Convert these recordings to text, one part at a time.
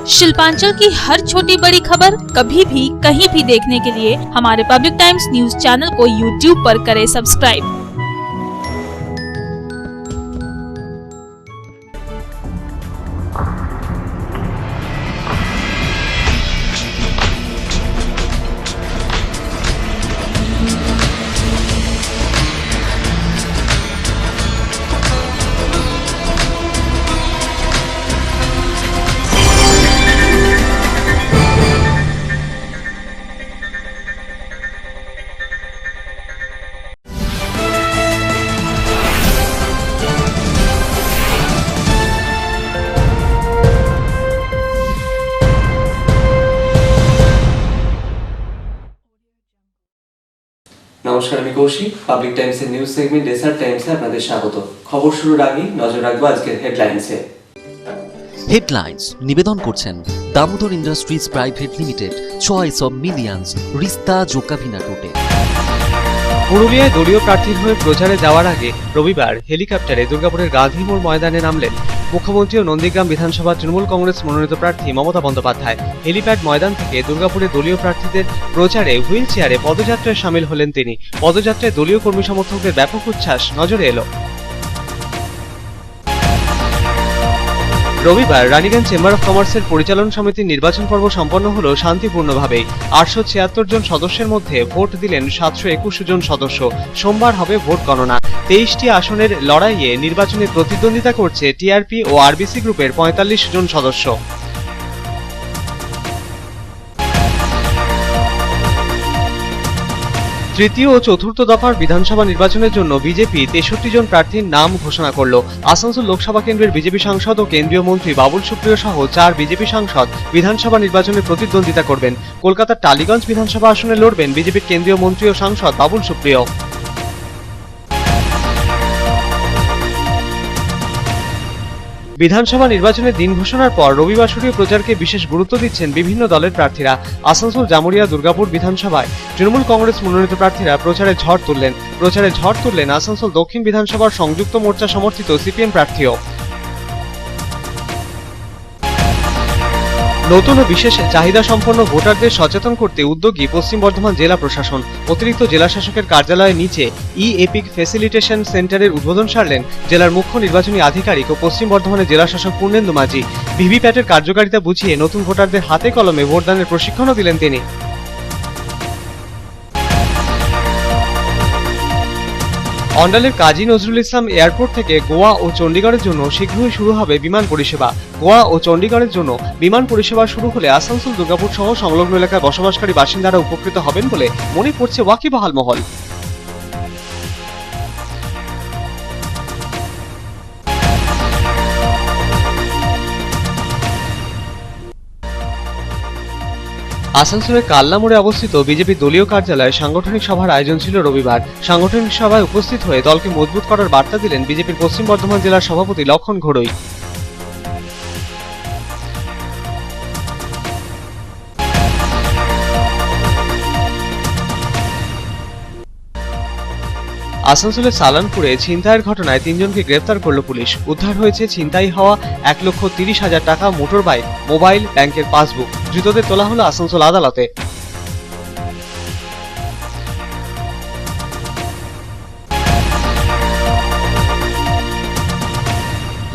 शिल्पांचल की हर छोटी बड़ी खबर कभी भी कहीं भी देखने के लिए हमारे पब्लिक टाइम्स न्यूज चैनल को यूट्यूब पर करें सब्सक्राइब। নমস্কার, আমি কৌশিক। পাবলিক টাইমসের নিউজ সেগমেন্ট ডেসার্ট টাইমসে আপনাদের স্বাগত। খবর শুরুর আগে নজর রাখবো আজকের হেডলাইন্সে। হেডলাইন্স নিবেদন করছেন Damodar industries private limited, choice of millions, রিস্তা জোকাভিনা টোটে। পুরুলিয়ায় দলীয় প্রার্থীর হয়ে প্রচারে যাওয়ার আগে রবিবার হেলিকপ্টারে দুর্গাপুরের গান্ধী মোড় ময়দানে নামলেন মুখ্যমন্ত্রী ও নন্দীগ্রাম বিধানসভা তৃণমূল কংগ্রেস মনোনীত প্রার্থী মমতা বন্দ্যোপাধ্যায়। হেলিপ্যাড ময়দান থেকে দুর্গাপুরে দলীয় প্রার্থীদের প্রচারে হুইল চেয়ারে পদযাত্রায় সামিল হলেন তিনি। পদযাত্রায় দলীয় কর্মী সমর্থকদের ব্যাপক উচ্ছ্বাস নজরে এলো। রবিবার রানীগঞ্জ চেম্বার অফ কমার্সের পরিচালন সমিতির নির্বাচন পর্ব সম্পন্ন হলো শান্তিপূর্ণভাবেই। 876 জন সদস্যের মধ্যে ভোট দিলেন 721 জন সদস্য। সোমবার হবে ভোট গণনা। 23টি আসনের লড়াইয়ে নির্বাচনে প্রতিদ্বন্দ্বিতা করছে টিআরপি ও আরবিসি গ্রুপের 45 জন সদস্য। তৃতীয় ও চতুর্থ দফার বিধানসভা নির্বাচনের জন্য বিজেপি 63 জন প্রার্থীর নাম ঘোষণা করল। আসানসোল লোকসভা কেন্দ্রের বিজেপি সাংসদ ও কেন্দ্রীয় মন্ত্রী বাবুল সুপ্রিয় সহ 4 বিজেপি সাংসদ বিধানসভা নির্বাচনে প্রতিদ্বন্দ্বিতা করবেন। কলকাতার টালিগঞ্জ বিধানসভা আসনে লড়বেন বিজেপির কেন্দ্রীয় মন্ত্রী ও সাংসদ বাবুল সুপ্রিয়। বিধানসভা নির্বাচনের দিন ঘোষণার পর রবিবাসরীয় প্রচারকে বিশেষ গুরুত্ব দিচ্ছেন বিভিন্ন দলের প্রার্থীরা। আসানসোল, জামুরিয়া, দুর্গাপুর বিধানসভায় তৃণমূল কংগ্রেস মনোনীত প্রার্থীরা প্রচারে ঝড় তুললেন আসানসোল দক্ষিণ বিধানসভার সংযুক্ত মোর্চা সমর্থিত সিপিএম প্রার্থীও। নতুন ও বিশেষ চাহিদা সম্পন্ন ভোটারদের সচেতন করতে উদ্যোগী পশ্চিম বর্ধমান জেলা প্রশাসন। অতিরিক্ত জেলা শাসকের কার্যালয়ের নিচে ই-এপিক ফ্যাসিলিটেশন সেন্টারের উদ্বোধন সারলেন জেলার মুখ্য নির্বাচনী আধিকারিক ও পশ্চিম বর্ধমানের জেলা শাসক পূর্ণেন্দু মাঝি। ভিভিপ্যাটের কার্যকারিতা বুঝিয়ে নতুন ভোটারদের হাতে কলমে ভোটদানের প্রশিক্ষণও দিলেন তিনি। অন্ডালের কাজী নজরুল ইসলাম এয়ারপোর্ট থেকে গোয়া ও চণ্ডীগড়ের জন্য শীঘ্রই শুরু হবে বিমান পরিষেবা। গোয়া ও চণ্ডীগড়ের জন্য বিমান পরিষেবা শুরু হলে আসানসোল, দুর্গাপুর সহ সংলগ্ন এলাকায় বসবাসকারী বাসিন্দারা উপকৃত হবেন বলে মনে করছে ওয়াকিবহাল মহল। আসানসোলের কাল্লা মোড়ে অবস্থিত বিজেপি দলীয় কার্যালয়ে সাংগঠনিক সভার আয়োজন ছিল রবিবার। সাংগঠনিক সভায় উপস্থিত হয়ে দলকে মজবুত করার বার্তা দিলেন বিজেপির পশ্চিম বর্ধমান জেলার সভাপতি লক্ষণ ঘোড়ই। আসানসোলের সালানপুরে ছিনতাইয়ের ঘটনায় 3 জনকে গ্রেফতার করল পুলিশ। উদ্ধার হয়েছে ছিনতাই হওয়া 1,30,000 টাকা, মোটর বাইক, মোবাইল, ব্যাংকের পাসবুক। ধৃতদের তোলা হলো আসানসোল আদালতে।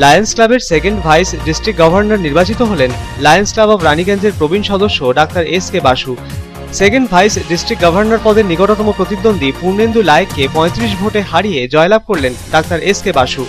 লায়ন্স ক্লাবের সেকেন্ড ভাইস ডিস্ট্রিক্ট গভর্নর নির্বাচিত হলেন লায়ন্স ক্লাব অব রানীগঞ্জের প্রবীণ সদস্য doctor S K. Basu. Second vice district governor পদের নিকটতম প্রতিদ্বন্দ্বী পূর্ণেন্দু লায়েককে 35 ভোটে হারিয়ে জয়লাভ করলেন ডাক্তার এস.কে. বাসু।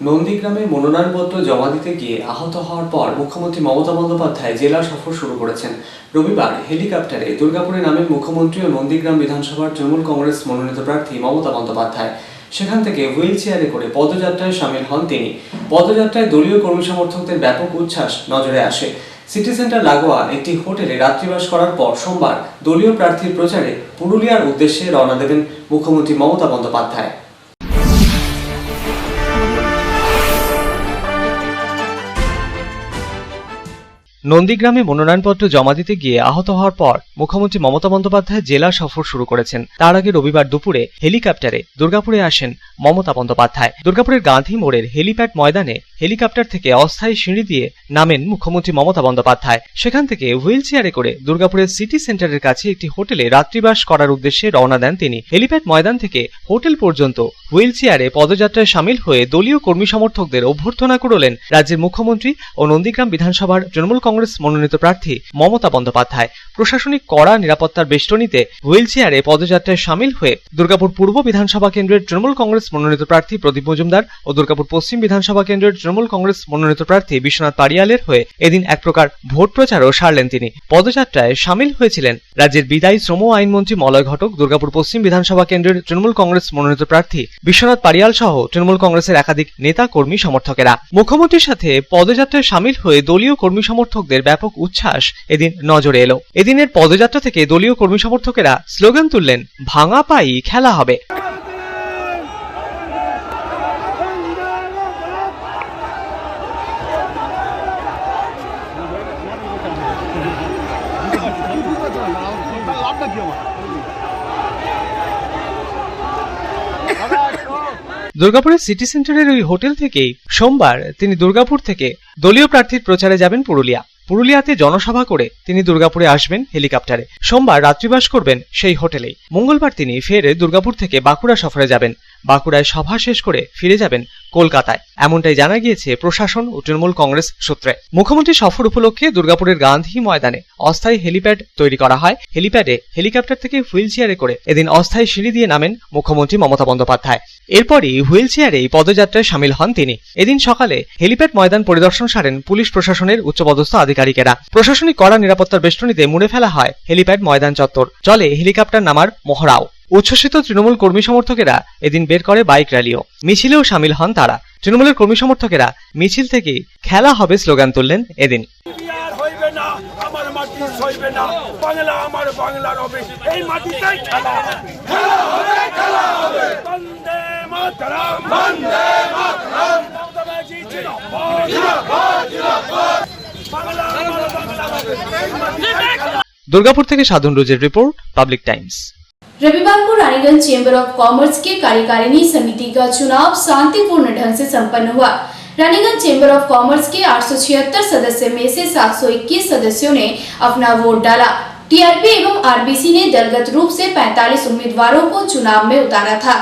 নন্দীগ্রামে মনোনয়নপত্র জমা দিতে গিয়ে আহত হওয়ার পর মুখ্যমন্ত্রী মমতা বন্দ্যোপাধ্যায় জেলা সফর শুরু করেছেন। রবিবার হেলিকপ্টারে দুর্গাপুরে নামেন মুখ্যমন্ত্রী ও নন্দীগ্রাম বিধানসভার তৃণমূল কংগ্রেস মনোনীত প্রার্থী মমতা বন্দ্যোপাধ্যায়। সেখান থেকে হুইল চেয়ারে করে পদযাত্রায় সামিল হন তিনি। পদযাত্রায় দলীয় কর্মী সমর্থকদের ব্যাপক উচ্ছ্বাস নজরে আসে। সিটি সেন্টার লাগোয়া একটি হোটেলে রাত্রিবাস করার পর সোমবার দলীয় প্রার্থীর প্রচারে পুরুলিয়ার উদ্দেশ্যে রওনা দেবেন মুখ্যমন্ত্রী মমতা বন্দ্যোপাধ্যায়। নন্দীগ্রামে মনোনয়নপত্র জমা দিতে গিয়ে আহত হওয়ার পর মুখ্যমন্ত্রী মমতা বন্দ্যোপাধ্যায় জেলা সফর শুরু করেছেন। তার আগে রবিবার দুপুরে হেলিকপ্টারে দুর্গাপুরে আসেন মমতা বন্দ্যোপাধ্যায়। দুর্গাপুরের গান্ধী মোড়ের হেলিপ্যাড ময়দানে হেলিকপ্টার থেকে অস্থায়ী সিঁড়ি দিয়ে নামেন মুখ্যমন্ত্রী মমতা বন্দ্যোপাধ্যায়। সেখান থেকে হুইল চেয়ারে করে দুর্গাপুরের সিটি সেন্টারের কাছে একটি হোটেলে রাত্রিবাস করার উদ্দেশ্যে রওনা দেন তিনি। হেলিপ্যাড ময়দান থেকে হোটেল পর্যন্ত হুইল চেয়ারে পদযাত্রায় সামিল হয়ে দলীয় কর্মী সমর্থকদের অভ্যর্থনা করলেন রাজ্যের মুখ্যমন্ত্রী ও নন্দীগ্রাম বিধানসভার তৃণমূল কংগ্রেস মনোনীত প্রার্থী মমতা বন্দ্যোপাধ্যায়। প্রশাসনিক কড়া নিরাপত্তার বেষ্টনীতে হুইল চেয়ারে পদযাত্রায় সামিল হয়ে দুর্গাপুর পূর্ব বিধানসভা কেন্দ্রের তৃণমূল কংগ্রেস মনোনীত প্রার্থী প্রদীপ মজুমদার ও দুর্গাপুর পশ্চিম বিধানসভা কেন্দ্রের তৃণমূল কংগ্রেস মনোনীত প্রার্থী বিশ্বনাথ পারিয়ালের হয়ে এদিন এক প্রকার ভোট প্রচারও সারলেন তিনি। পদযাত্রায় সামিল হয়েছিলেন রাজ্যের বিদায়ী শ্রম আইনমন্ত্রী মলয় ঘটক, দুর্গাপুর পশ্চিম বিধানসভা কেন্দ্রের তৃণমূল কংগ্রেস মনোনীত প্রার্থী বিশ্বনাথ পারিয়াল সহ তৃণমূল কংগ্রেসের একাধিক নেতা কর্মী সমর্থকেরা। মুখ্যমন্ত্রীর সাথে পদযাত্রায় সামিল হয়ে দলীয় কর্মী সমর্থকদের ব্যাপক উচ্ছ্বাস এদিন নজরে এলো। এদিনের পদযাত্রা থেকে দলীয় কর্মী সমর্থকেরা স্লোগান তুললেন, ভাঙা পাই খেলা হবে। দুর্গাপুরের সিটি সেন্টারের ওই হোটেল থেকেই সোমবার তিনি দুর্গাপুর থেকে দলীয় প্রার্থীর প্রচারে যাবেন পুরুলিয়াতে জনসভা করে তিনি দুর্গাপুরে আসবেন হেলিকপ্টারে। সোমবার রাত্রিবাস করবেন সেই হোটেলেই। মঙ্গলবার তিনি ফের দুর্গাপুর থেকে বাঁকুড়া সফরে যাবেন। বাঁকুড়ায় সভা শেষ করে ফিরে যাবেন কলকাতায়, এমনটাই জানা গিয়েছে প্রশাসন ও তৃণমূল কংগ্রেস সূত্রে। মুখ্যমন্ত্রী সফর উপলক্ষে দুর্গাপুরের গান্ধী ময়দানে অস্থায়ী হেলিপ্যাড তৈরি করা হয়। হেলিপ্যাডে হেলিকপ্টার থেকে হুইল চেয়ারে করে এদিন অস্থায়ী সিঁড়ি দিয়ে নামেন মুখ্যমন্ত্রী মমতা বন্দ্যোপাধ্যায়। এরপরই হুইল চেয়ারেই পদযাত্রায় সামিল হন তিনি। এদিন সকালে হেলিপ্যাড ময়দান পরিদর্শন সারেন পুলিশ প্রশাসনের উচ্চপদস্থ আধিকারিকেরা। প্রশাসনিক কড়া নিরাপত্তার বেষ্টনীতে মুড়ে ফেলা হয় হেলিপ্যাড ময়দান চত্বর। চলে হেলিকপ্টার নামার মহড়াও। উচ্ছ্বসিত তৃণমূল কর্মী সমর্থকেরা এদিন বের করে বাইক র্যালিও, মিছিলেও সামিল হন তারা। তৃণমূলের কর্মী সমর্থকেরা মিছিল থেকে খেলা হবে স্লোগান তুললেন এদিন। দুর্গাপুর থেকে সাধন রোজের রিपोर्ट, पब्लिक टाइम्स। रविवार को रानीगंज चेंबर ऑफ कॉमर्स के कार्यकारिणी समिति का चुनाव शांतिपूर्ण ढंग से संपन्न हुआ। रानीगंज चेंबर ऑफ कॉमर्स के 876 सदस्यों में से 721 सदस्यों ने अपना वोट डाला। टीआरपी एवं आरबीसी ने दलगत रूप से 45 उम्मीदवारों को चुनाव में उतारा था।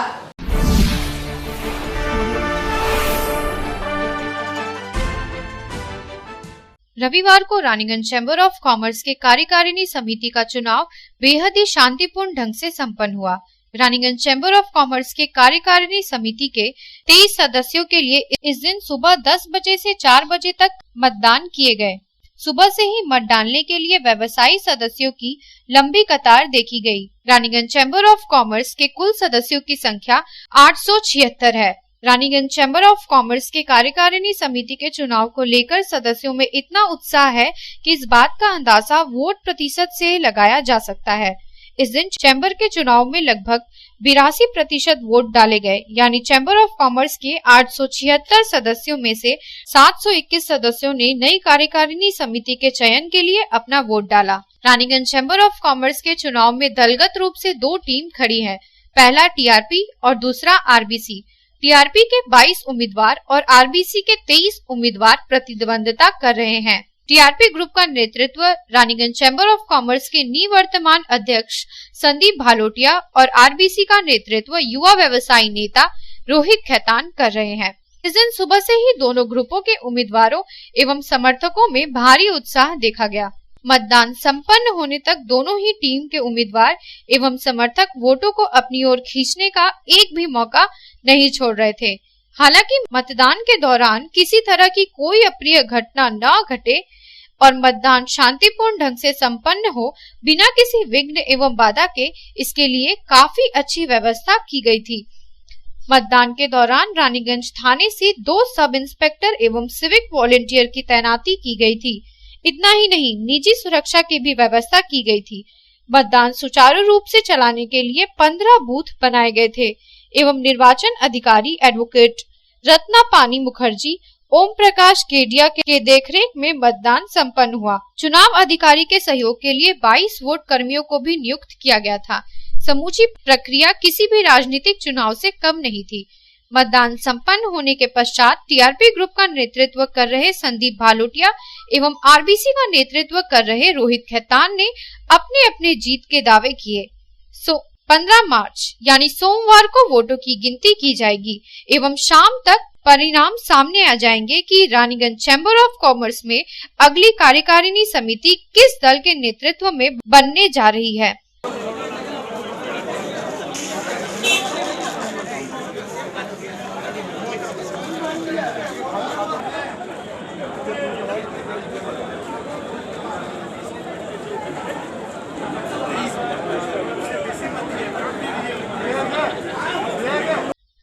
रविवार को रानीगंज चैम्बर ऑफ कॉमर्स के कार्यकारिणी समिति का चुनाव बेहद ही शांतिपूर्ण ढंग से संपन्न हुआ। रानीगंज चैम्बर ऑफ कॉमर्स के कार्यकारिणी समिति के 23 सदस्यों के लिए इस दिन सुबह 10 बजे से 4 बजे तक मतदान किए गए। सुबह से ही मत डालने के लिए व्यवसायी सदस्यों की लंबी कतार देखी गई। रानीगंज चैम्बर ऑफ कॉमर्स के कुल सदस्यों की संख्या 876 है। रानीगंज चैम्बर ऑफ कॉमर्स के कार्यकारिणी समिति के चुनाव को लेकर सदस्यों में इतना उत्साह है कि इस बात का अंदाजा वोट प्रतिशत से लगाया जा सकता है। इस दिन चैम्बर के चुनाव में लगभग 82% वोट डाले गए, यानी चैम्बर ऑफ कॉमर्स के 876 सदस्यों में से 721 सदस्यों ने नई कार्यकारिणी समिति के चयन के लिए अपना वोट डाला। रानीगंज चैम्बर ऑफ कॉमर्स के चुनाव में दलगत रूप से 2 टीम खड़ी है, पहला टीआरपी और दूसरा आरबीसी। टीआरपी के 22 उम्मीदवार और आरबीसी के 23 उम्मीदवार प्रतिद्वंदिता कर रहे हैं। टीआरपी ग्रुप का नेतृत्व रानीगंज चैम्बर ऑफ कॉमर्स के निवर्तमान अध्यक्ष संदीप भालोटिया और आरबीसी का नेतृत्व युवा व्यवसायी नेता रोहित खैतान कर रहे हैं। इस दिन सुबह से ही दोनों ग्रुपों के उम्मीदवारों एवं समर्थकों में भारी उत्साह देखा गया। मतदान संपन्न होने तक दोनों ही टीम के उम्मीदवार एवं समर्थक वोटों को अपनी ओर खींचने का एक भी मौका नहीं छोड़ रहे थे। हालांकि मतदान के दौरान किसी तरह की कोई अप्रिय घटना न घटे और मतदान शांतिपूर्ण ढंग से संपन्न हो बिना किसी विघ्न एवं बाधा के, इसके लिए काफी अच्छी व्यवस्था की गई थी। मतदान के दौरान रानीगंज थाने से 2 सब इंस्पेक्टर एवं सिविक वॉलेंटियर की तैनाती की गई थी। इतना ही नहीं, निजी सुरक्षा की भी व्यवस्था की गई थी। मतदान सुचारू रूप से चलाने के लिए 15 बूथ बनाए गए थे एवं निर्वाचन अधिकारी एडवोकेट रत्ना पानी मुखर्जी ओम प्रकाश केडिया के देखरेख में मतदान संपन्न हुआ। चुनाव अधिकारी के सहयोग के लिए 22 वोट कर्मियों को भी नियुक्त किया गया था। समूची प्रक्रिया किसी भी राजनीतिक चुनाव से कम नहीं थी। मतदान संपन्न होने के पश्चात टीआरपी ग्रुप का नेतृत्व कर रहे संदीप भालोटिया एवं आरबीसी का नेतृत्व कर रहे रोहित खेतान ने अपने अपने जीत के दावे किए। 15 मार्च यानी सोमवार को वोटों की गिनती की जाएगी एवं शाम तक परिणाम सामने आ जाएंगे कि रानीगंज चैम्बर ऑफ कॉमर्स में अगली कार्यकारिणी समिति किस दल के नेतृत्व में बनने जा रही है।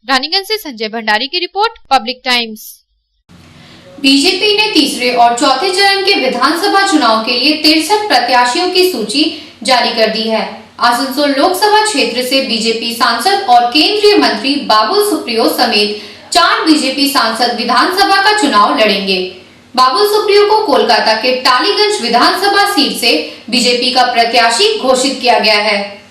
रानीगंज से संजय भंडारी की रिपोर्ट, पब्लिक टाइम्स। बीजेपी ने तीसरे और चौथे चरण के विधानसभा चुनाव के लिए 63 प्रत्याशियों की सूची जारी कर दी है। आसनसोल लोकसभा क्षेत्र से बीजेपी सांसद और केंद्रीय मंत्री बाबुल सुप्रियो समेत 4 बीजेपी सांसद विधानसभा का चुनाव लड़ेंगे। बाबुल सुप्रियो को कोलकाता के टालीगंज विधानसभा सीट से बीजेपी का प्रत्याशी घोषित किया गया है।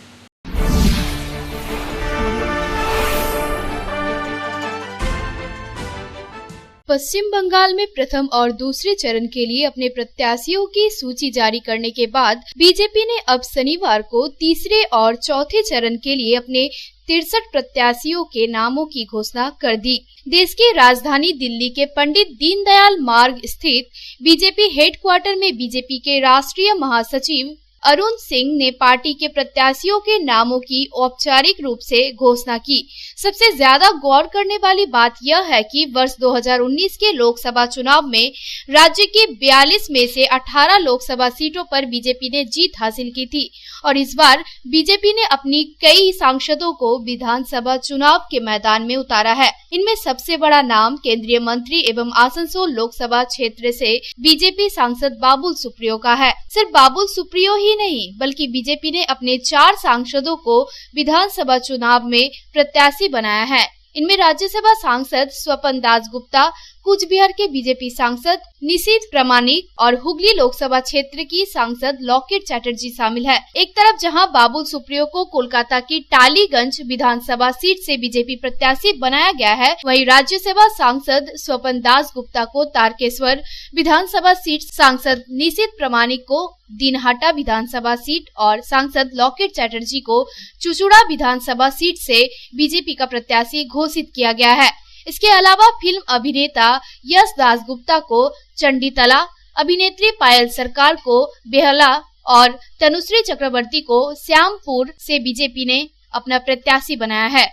पश्चिम बंगाल में प्रथम और दूसरे चरण के लिए अपने प्रत्याशियों की सूची जारी करने के बाद बीजेपी ने अब शनिवार को तीसरे और चौथे चरण के लिए अपने 63 प्रत्याशियों के नामों की घोषणा कर दी। देश की राजधानी दिल्ली के पंडित दीनदयाल मार्ग स्थित बीजेपी हेडक्वार्टर में बीजेपी के राष्ट्रीय महासचिव अरुण सिंह ने पार्टी के प्रत्याशियों के नामों की औपचारिक रूप से घोषणा की। सबसे ज्यादा गौर करने वाली बात यह है कि वर्ष 2019 के लोकसभा चुनाव में राज्य के 42 में से 18 लोकसभा सीटों पर बीजेपी ने जीत हासिल की थी और इस बार बीजेपी ने अपनी कई सांसदों को विधानसभा चुनाव के मैदान में उतारा है। इनमें सबसे बड़ा नाम केंद्रीय मंत्री एवं आसनसोल लोकसभा क्षेत्र से बीजेपी सांसद बाबुल सुप्रियो का है। सिर्फ बाबुल सुप्रियो ही नहीं बल्कि बीजेपी ने अपने 4 सांसदों को विधानसभा चुनाव में प्रत्याशी बनाया है। इनमें राज्यसभा सांसद स्वपन दासगुप्ता, कूच बिहार के बीजेपी सांसद निशीथ प्रामाणिक और हुगली लोकसभा क्षेत्र की सांसद लॉकेट चैटर्जी शामिल है। एक तरफ जहां बाबुल सुप्रियो को कोलकाता की टालीगंज विधानसभा सीट से बीजेपी प्रत्याशी बनाया गया है, वहीं राज्यसभा सांसद स्वपन दासगुप्ता को तारकेश्वर विधानसभा सीट, सांसद निशीथ प्रामाणिक को दिनहाटा विधानसभा सीट और सांसद लॉकेट चैटर्जी को चुचुड़ा विधानसभा सीट से बीजेपी का प्रत्याशी घोषित किया गया है। इसके अलावा फिल्म अभिनेता यश दासगुप्ता को चंडीतला, अभिनेत्री पायल सरकार को बेहला और तनुश्री चक्रवर्ती को श्यामपुर से बीजेपी ने अपना प्रत्याशी बनाया है।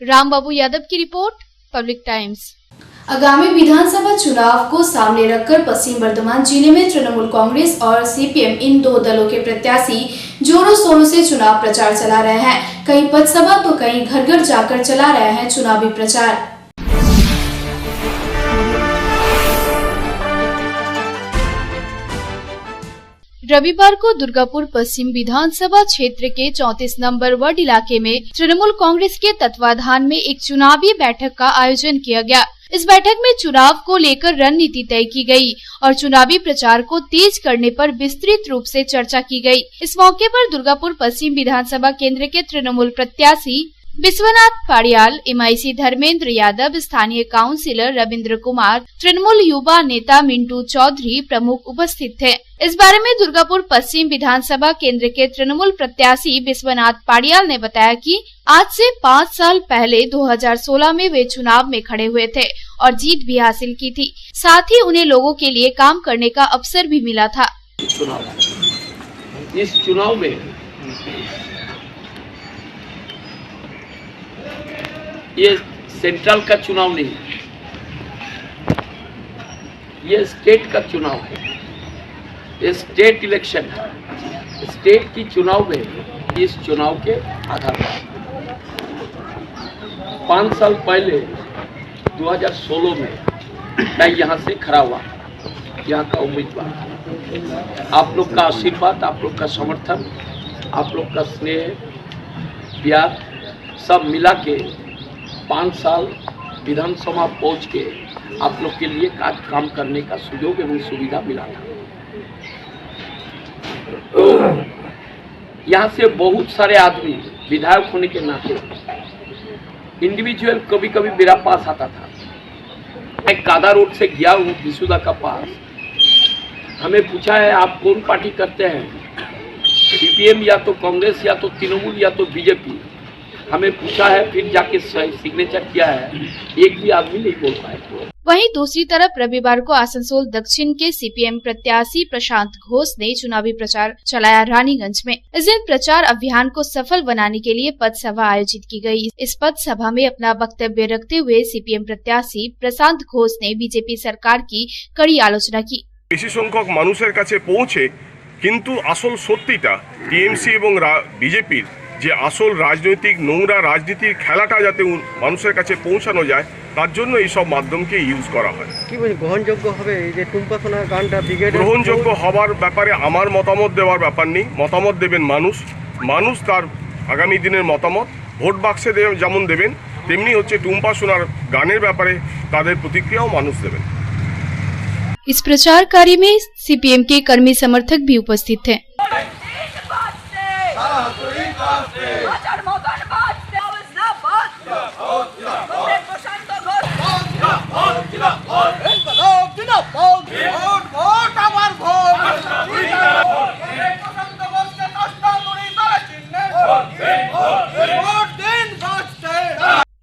राम बाबू यादव की रिपोर्ट, पब्लिक टाइम्स। आगामी विधानसभा चुनाव को सामने रखकर पश्चिम बर्धमान जिले में तृणमूल कांग्रेस और सीपीएम इन 2 दलों के प्रत्याशी जोरों शोरों से चुनाव प्रचार चला रहे हैं। कहीं पथसभा तो कहीं घर घर जाकर चला रहे हैं चुनावी प्रचार। रविवार को दुर्गापुर पश्चिम विधानसभा क्षेत्र के 34 नंबर वार्ड इलाके में तृणमूल कांग्रेस के तत्वाधान में एक चुनावी बैठक का आयोजन किया गया। इस बैठक में चुनाव को लेकर रणनीति तय की गई और चुनावी प्रचार को तेज करने पर विस्तृत रूप से चर्चा की गई। इस मौके पर दुर्गापुर पश्चिम विधानसभा केंद्र के तृणमूल प्रत्याशी विश्वनाथ पाड़ियाल, एमआईसी धर्मेंद्र यादव, स्थानीय काउंसिलर रविंद्र कुमार, तृणमूल युवा नेता मिंटू चौधरी प्रमुख उपस्थित थे। इस बारे में दुर्गापुर पश्चिम विधानसभा केंद्र के तृणमूल प्रत्याशी विश्वनाथ पाड़ियाल ने बताया कि आज से 5 साल पहले 2016 में वे चुनाव में खड़े हुए थे और जीत भी हासिल की थी। साथ ही उन्हें लोगों के लिए काम करने का अवसर भी मिला था। इस चुनाव में ये सेंट्रल का चुनाव नहीं, ये स्टेट का चुनाव है, ये स्टेट इलेक्शन है। स्टेट की चुनाव में इस चुनाव के आधार पर 5 साल पहले 2016 में मैं यहाँ से खड़ा हुआ, यहाँ का उम्मीदवार। आप लोग का आशीर्वाद, आप लोग का समर्थन, आप लोग का स्नेह, प्यार सब मिला के 5 साल विधानसभा पहुँच के आप लोग के लिए काम करने का सुयोग एवं सुविधा मिला था। यहाँ से बहुत सारे आदमी विधायक होने के नाते इंडिविजुअल कभी कभी मेरा पास आता था। मैं कादा रोड से गया हूँ विशुदा का पास, हमें पूछा है आप कौन पार्टी करते हैं, सीपीएम या तो कांग्रेस या तो तृणमूल या तो बीजेपी, हमें पूछा है, फिर जाके सिग्नेचर किया है, एक भी आदमी नहीं बोल पाए। वहीं दूसरी तरफ रविवार को आसनसोल दक्षिण के सीपीएम प्रत्याशी प्रशांत घोष ने चुनावी प्रचार चलाया रानीगंज में। इस दिन प्रचार अभियान को सफल बनाने के लिए पथ सभा आयोजित की गई। इस पथ सभा में अपना वक्तव्य रखते हुए सीपीएम प्रत्याशी प्रशांत घोष ने बीजेपी सरकार की कड़ी आलोचना की। বেশি সংখ্যক মানুষের কাছে পৌঁছে কিন্তু আসল সত্যিটা টিএমসি এবং বিজেপির যে আসল রাজনৈতিক নোংরা রাজনীতির খেলাটা যাতে মানুষের কাছে পৌঁছানো যায় তার জন্য এই সব মাধ্যমকে ইউজ করা হয়। কি বলি গ্রহণযোগ্য হবে এই যে টুম্পা সোনার গানটা ব্রিগেড? গ্রহণযোগ্য হবার ব্যাপারে আমার মতামত দেওয়ার ব্যাপার নেই, মতামত দেবেন মানুষ তার আগামী দিনের মতামত ভোট বাক্সে যেমন দেবেন তেমনি হচ্ছে টুম্পা সোনার গানের ব্যাপারে তাদের প্রতিক্রিয়াও মানুষ দেবেন। इस प्रचार कार्य में सीपीएम के कर्मी समर्थक भी उपस्थित थे।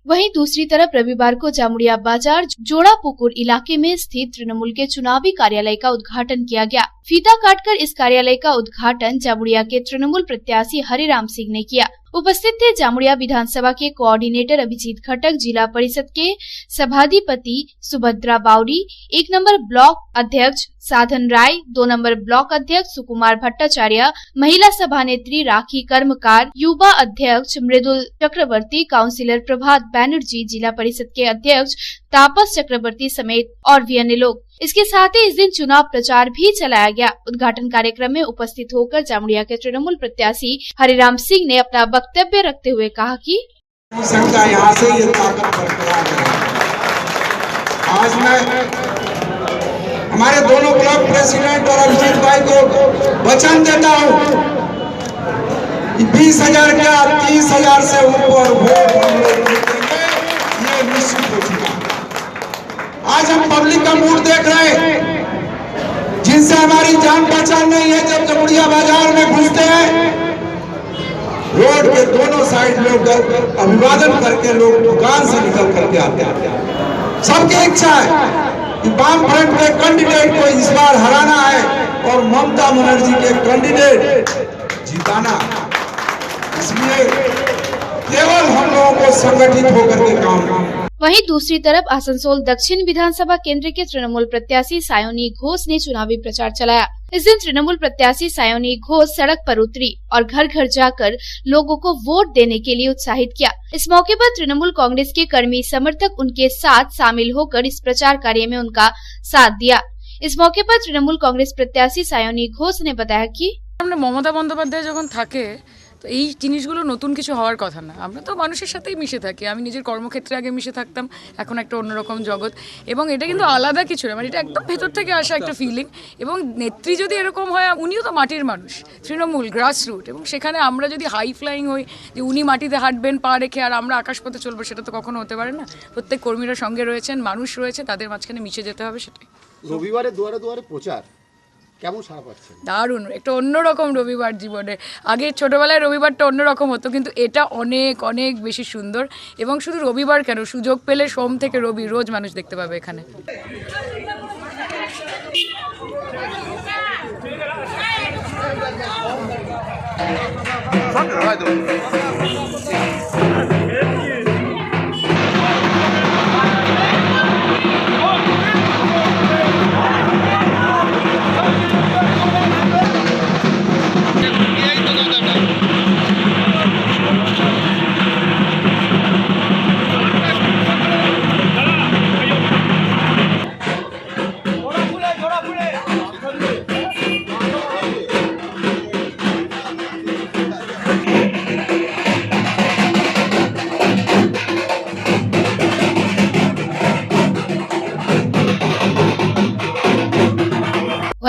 वहीं दूसरी तरफ रविवार को जामुड़िया बाजार जोड़ापुकुर इलाके में स्थित तृणमूल के चुनावी कार्यालय का उद्घाटन किया गया। फीता काटकर इस कार्यालय का उद्घाटन जामुड़िया के तृणमूल प्रत्याशी हरिराम सिंह ने किया। उपस्थित थे जामुड़िया विधानसभा के कोऑर्डिनेटर अभिजीत खटक, जिला परिषद के सभाधिपति सुभद्रा बावरी, 1 नंबर ब्लॉक अध्यक्ष साधन राय, 2 नंबर ब्लॉक अध्यक्ष सुकुमार भट्टाचार्य, महिला सभानेत्री राखी कर्मकार, युवा अध्यक्ष मृदुल चक्रवर्ती, काउंसिलर प्रभात बैनर्जी, जिला परिषद के अध्यक्ष तापस चक्रवर्ती समेत और भी अन्य लोग। इसके साथ ही इस दिन चुनाव प्रचार भी चलाया गया। उद्घाटन कार्यक्रम में उपस्थित होकर जामुड़िया के तृणमूल प्रत्याशी हरिराम सिंह ने अपना वक्तव्य रखते हुए कहा कि यहाँ से ये ताकत बरकरार है। आज मैं हमारे दोनों क्लब प्रेसिडेंट और अभिजीत भाई को वचन देता हूँ कि 20,000 क्या 30,000 से ऊपर वोट हम लोग जीतेंगे, ये निश्चित हो चुका। आज हम पब्लिक का मूड देख रहे हैं, जिनसे हमारी जान पहचान नहीं है। जब जामुड़िया बाजार में घुसते हैं, रोड के दोनों साइड लोग अभिवादन करके लोग दुकान से निकल करके आते हैं। सबकी इच्छा है कि वाम फ्रंट के कैंडिडेट को इस बार हराना है और ममता बनर्जी के कैंडिडेट जिताना। इसलिए केवल हम लोगों को संगठित होकर के काम। वहीं दूसरी तरफ आसनसोल दक्षिण विधानसभा केंद्र के तृणमूल प्रत्याशी सायोनी घोष ने चुनावी प्रचार चलाया। इस दिन तृणमूल प्रत्याशी सायोनी घोष सड़क पर उतरी और घर घर जाकर लोगों को वोट देने के लिए उत्साहित किया। इस मौके पर तृणमूल कांग्रेस के कर्मी समर्थक उनके साथ शामिल होकर इस प्रचार कार्य में उनका साथ दिया। इस मौके पर तृणमूल कांग्रेस प्रत्याशी सायोनी घोष ने बताया कि মমতা বন্দ্যোপাধ্যায় যখন থাকে তো এই জিনিসগুলো নতুন কিছু হওয়ার কথা না। আমরা তো মানুষের সাথেই মিশে থাকি, আমি নিজের কর্মক্ষেত্রে আগে মিশে থাকতাম, এখন একটা অন্যরকম জগৎ, এবং এটা কিন্তু আলাদা কিছু না, মানে এটা একদম ভেতর থেকে আসা একটা ফিলিং। এবং নেত্রী যদি এরকম হয়, উনিও তো মাটির মানুষ, তৃণমূল গ্রাসরুট, এবং সেখানে আমরা যদি হাই ফ্লাইং হই যে উনি মাটিতে হাঁটবেন পা রেখে আর আমরা আকাশপথে চলবো, সেটা তো কখনো হতে পারে না। প্রত্যেক কর্মীরা সঙ্গে রয়েছেন, মানুষ রয়েছে, তাদের মাঝখানে মিশে যেতে হবে, সেটাই। রবিবারে দুয়ারে দুয়ারে প্রচার কেমন সাড়া পাচ্ছেন? দারুণ, একটা অন্যরকম রবিবার জীবনে। আগে ছোটবেলায় রবিবারটা অন্যরকম হতো, কিন্তু এটা অনেক অনেক বেশি সুন্দর। এবং শুধু রবিবার কেন, সুযোগ পেলে সোম থেকে রবি রোজ মানুষ দেখতে পাবে এখানে।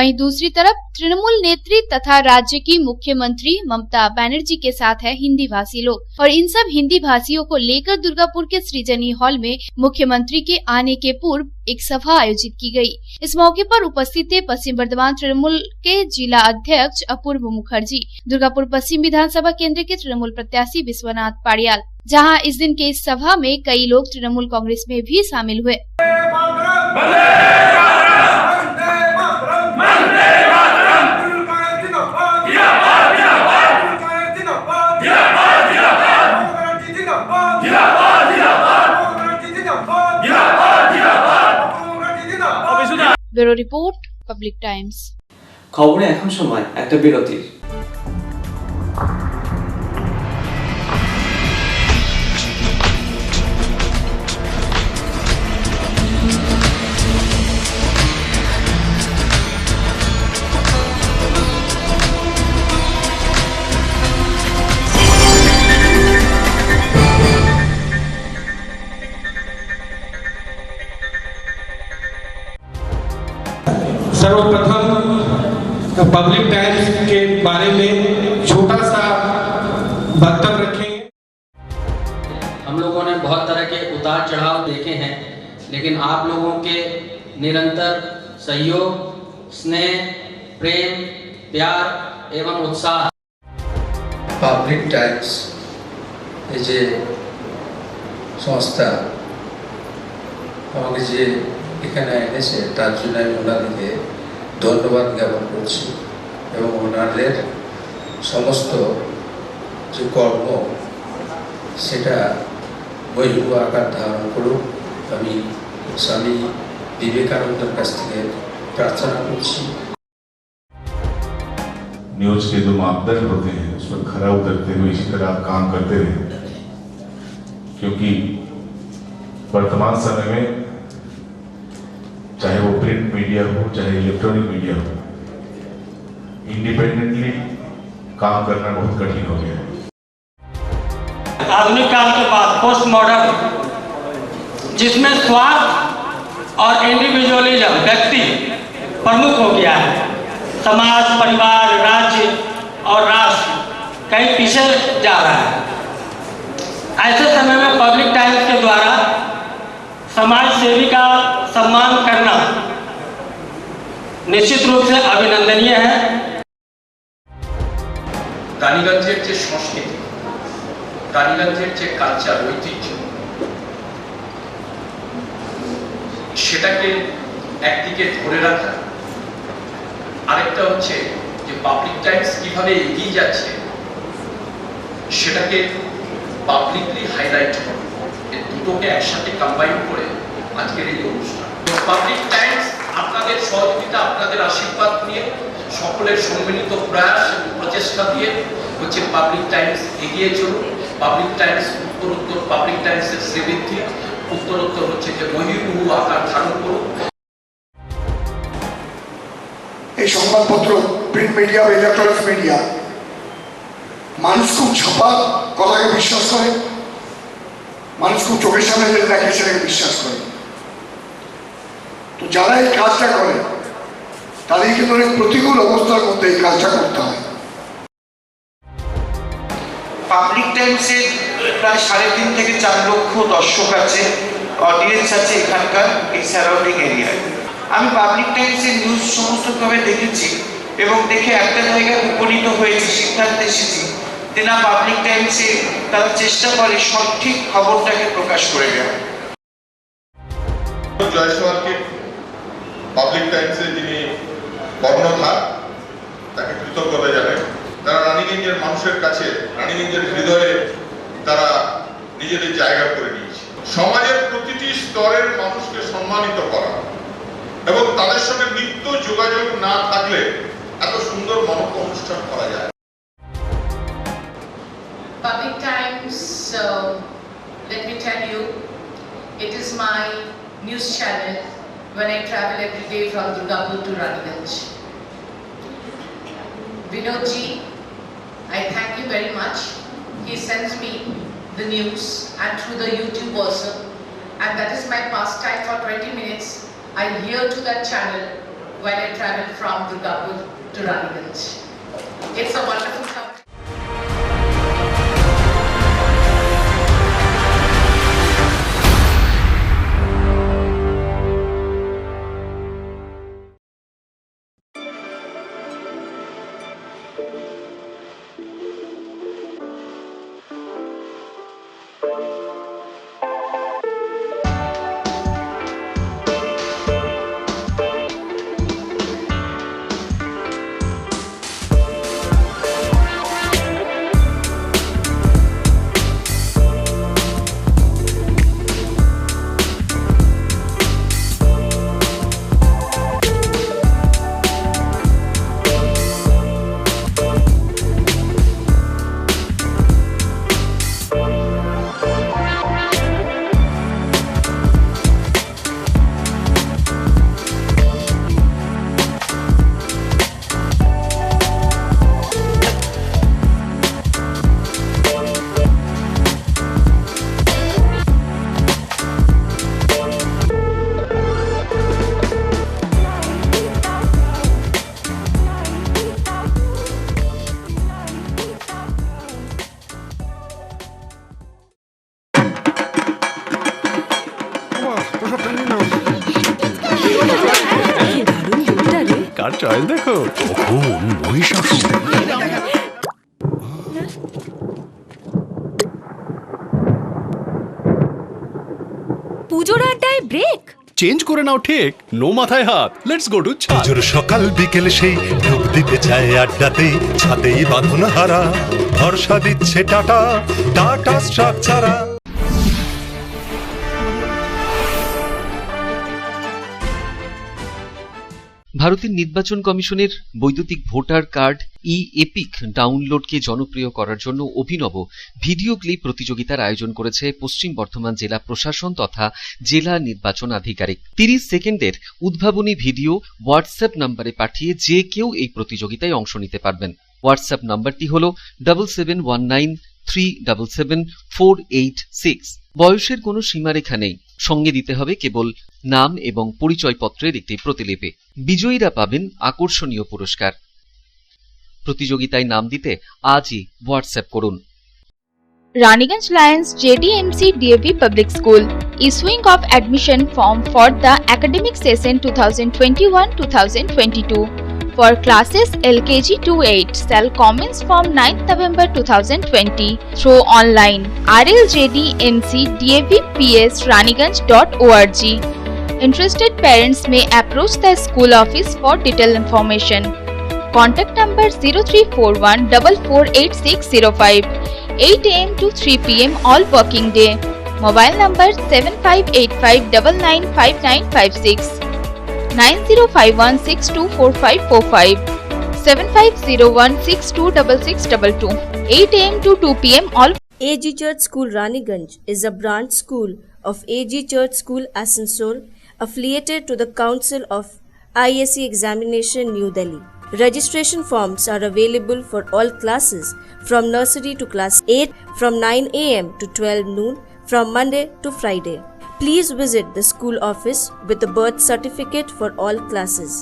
वहीं दूसरी तरफ तृणमूल नेत्री तथा राज्य की मुख्यमंत्री ममता बनर्जी के साथ है हिंदी भाषी लोग और इन सब हिंदी भाषियों को लेकर दुर्गापुर के सृजनी हॉल में मुख्यमंत्री के आने के पूर्व एक सभा आयोजित की गई। इस मौके पर उपस्थित थे पश्चिम बर्धमान तृणमूल के जिला अध्यक्ष अपूर्व मुखर्जी, दुर्गापुर पश्चिम विधानसभा केंद्र के तृणमूल प्रत्याशी विश्वनाथ पाड़ियाल। जहां इस दिन के इस सभा में कई लोग तृणमूल कांग्रेस में भी शामिल हुए। Bureau report, public Times. খবরে এখন সময় একটা বিরতির। सर्वप्रथम पब्लिक टाइम्स के बारे में छोटा सा वक्तव्य रखेंगे। हम लोगों ने बहुत तरह के उतार चढ़ाव देखे हैं, लेकिन आप लोगों के निरंतर सहयोग, स्नेह, प्रेम, प्यार एवं उत्साह পাবলিক টাইমস এই যে সংস্থা আমাকে যে এখানে এনেছে তার জন্য আমি ওনাদেরকে ধন্যবাদ জ্ঞাপন করছি এবং ওনাদের সমস্ত যে কর্ম সেটা বৈভব আকার ধারণ করুক আমি স্বামী বিবেকানন্দের কাছ থেকে প্রার্থনা করছি। न्यूज के जो मापदंड होते हैं उस पर खरा उतरते हुए इसी तरह आप काम करते रहे, क्योंकि वर्तमान समय में चाहे वो प्रिंट मीडिया हो चाहे इलेक्ट्रॉनिक मीडिया हो, इंडिपेंडेंटली काम करना बहुत कठिन हो गया है। आधुनिक काल के बाद पोस्ट मॉडर्न, जिसमें स्वार्थ और इंडिविजुअलिज्म व्यक्ति प्रमुख हो गया है, समाज, परिवार, राज्य और राष्ट्र कहीं पीछे जा रहा है। ऐसे समय में पब्लिक टाइम्स के द्वारा समाज सेवी का सम्मान करना निश्चित रूप से अभिनंदनीय है। রানীগঞ্জের যে সংস্কৃতি, রানীগঞ্জের যে কালচার, ঐতিহ্য, সেটাকে একদিকে ধরে রাখা, আরেকটা হচ্ছে যে পাবলিক টাইমস কিভাবে এগিয়ে যাচ্ছে সেটাকে পাবলিকলি হাইলাইট করা, এই দুটোকে একসাথে কম্বাইন করে আজকের এই অনুষ্ঠান। পাবলিক টাইমস আপনাদের সহযোগিতা, আপনাদের আশীর্বাদ নিয়ে, সকলের সম্মিলিত প্রয়াস এবং প্রচেষ্টা দিয়ে হচ্ছে পাবলিক টাইমস এগিয়ে চলুন। পাবলিক টাইমস উত্তরোত্তর, পাবলিক টাইমসের শ্রীবৃদ্ধি উত্তরোত্তর হচ্ছে যে বহির্মুখ আকার ধারণ করুন। এই সংবাদপত্র, প্রিন্ট মিডিয়া বা ইলেকট্রনিক্স মিডিয়া, মানুষ খুব ছাপা কথাকে বিশ্বাস করে, মানুষ খুব চোখের সামনে যেটা দেখে সেটাকে বিশ্বাস করে। তো যারা এই কাজটা করে তাদের কিন্তু অনেক প্রতিকূল অবস্থার মধ্যে এই কাজটা করতে হয়। পাবলিক টাইমসে প্রায় 3.5 থেকে 4 লক্ষ দর্শক আছে, অডিয়েন্স আছে এখানকার এই সারাউন্ডিং এরিয়ায়। আমি পাবলিক টাইমসের নিউজ সমস্তভাবে দেখেছি এবং দেখে একটা জায়গায় উপনীত হয়েছি, সিদ্ধান্তে এসেছি যে না, পাবলিক টাইমসে তারা চেষ্টা করে সঠিক খবরটাকে প্রকাশ করে দেওয়া। জয়সওয়ালকে পাবলিক টাইমসে যিনি কর্ণধার, তাকে কৃতজ্ঞতা জানাই। তারা রানীগঞ্জের মানুষের কাছে, রানীগঞ্জের হৃদয়ে তারা নিজেদের জায়গা করে নিয়েছে। সমাজের প্রতিটি স্তরের মানুষকে সম্মানিত করা এবং তাদের সঙ্গে নিত্য যোগাযোগ না থাকলে এত সুন্দর মানব অনুষ্ঠান করা যায়। Public Times, let me tell you, it is my news channel when I travel every day from Durgapur to Raniganj. Vinodji, I thank you very much. He sends me the news and through the YouTube also, and that is my pastime for 20 minutes. I hear to that channel when I travel from Durgapur to Raniganj. It's a wonderful summer. Car choice দেখো কখন মহিষাসুর পুজোর আড্ডায় break change করে নাও ঠিক no মাথায় হাত let's go to পুজোর সকাল বিকেল সেই ডুব দিতে চায় আড্ডাতে ছাদেই বাঁধন হারা ভরসা দিচ্ছে টাটা টাটা স্ট্রাকচারা। ভারতের নির্বাচন কমিশনের বৈদ্যুতিক ভোটার কার্ড এপিক ডাউনলোডকে জনপ্রিয় করার জন্য অভিনব ভিডিও ক্লিপ প্রতিযোগিতার আয়োজন করেছে পশ্চিম বর্ধমান জেলা প্রশাসন তথা জেলা নির্বাচন আধিকারিক। 30 সেকেন্ডের উদ্ভাবনী ভিডিও হোয়াটসঅ্যাপ নম্বরে পাঠিয়ে যে কেউ এই প্রতিযোগিতায় অংশ নিতে পারবেন। হোয়াটসঅ্যাপ নম্বরটি হল 7719377486। বয়সের কোনো সীমারেখা নেই, সঙ্গে দিতে হবে কেবল নাম এবং পরিচয়পত্রের একটি প্রতিলিপি। বিজয়ীরা পাবেন আকর্ষণীয় পুরস্কার। প্রতিযোগিতায় নাম দিতে আজই হোয়াটসঅ্যাপ করুন। Raniganj Lions JDMC DAV Public School issuing of admission form for the academic session 2021-2022 for classes LKG to 8 shall commence from 9th November 2020 through online rljdncdavps.raniganj.org. Interested parents may approach the school office for detailed information. Contact number 0341 448605, 8 am to 3 pm all working day. Mobile number 7585995956, 9051624545, 7501626622, 8 am to 2 pm all. AG Church School Raniganj is a branch school of AG Church School Asansol, affiliated to the Council of ISC Examination New Delhi. Registration forms are available for all classes from nursery to class 8 from 9 am to 12 noon from Monday to Friday. Please visit the school office with a birth certificate for all classes.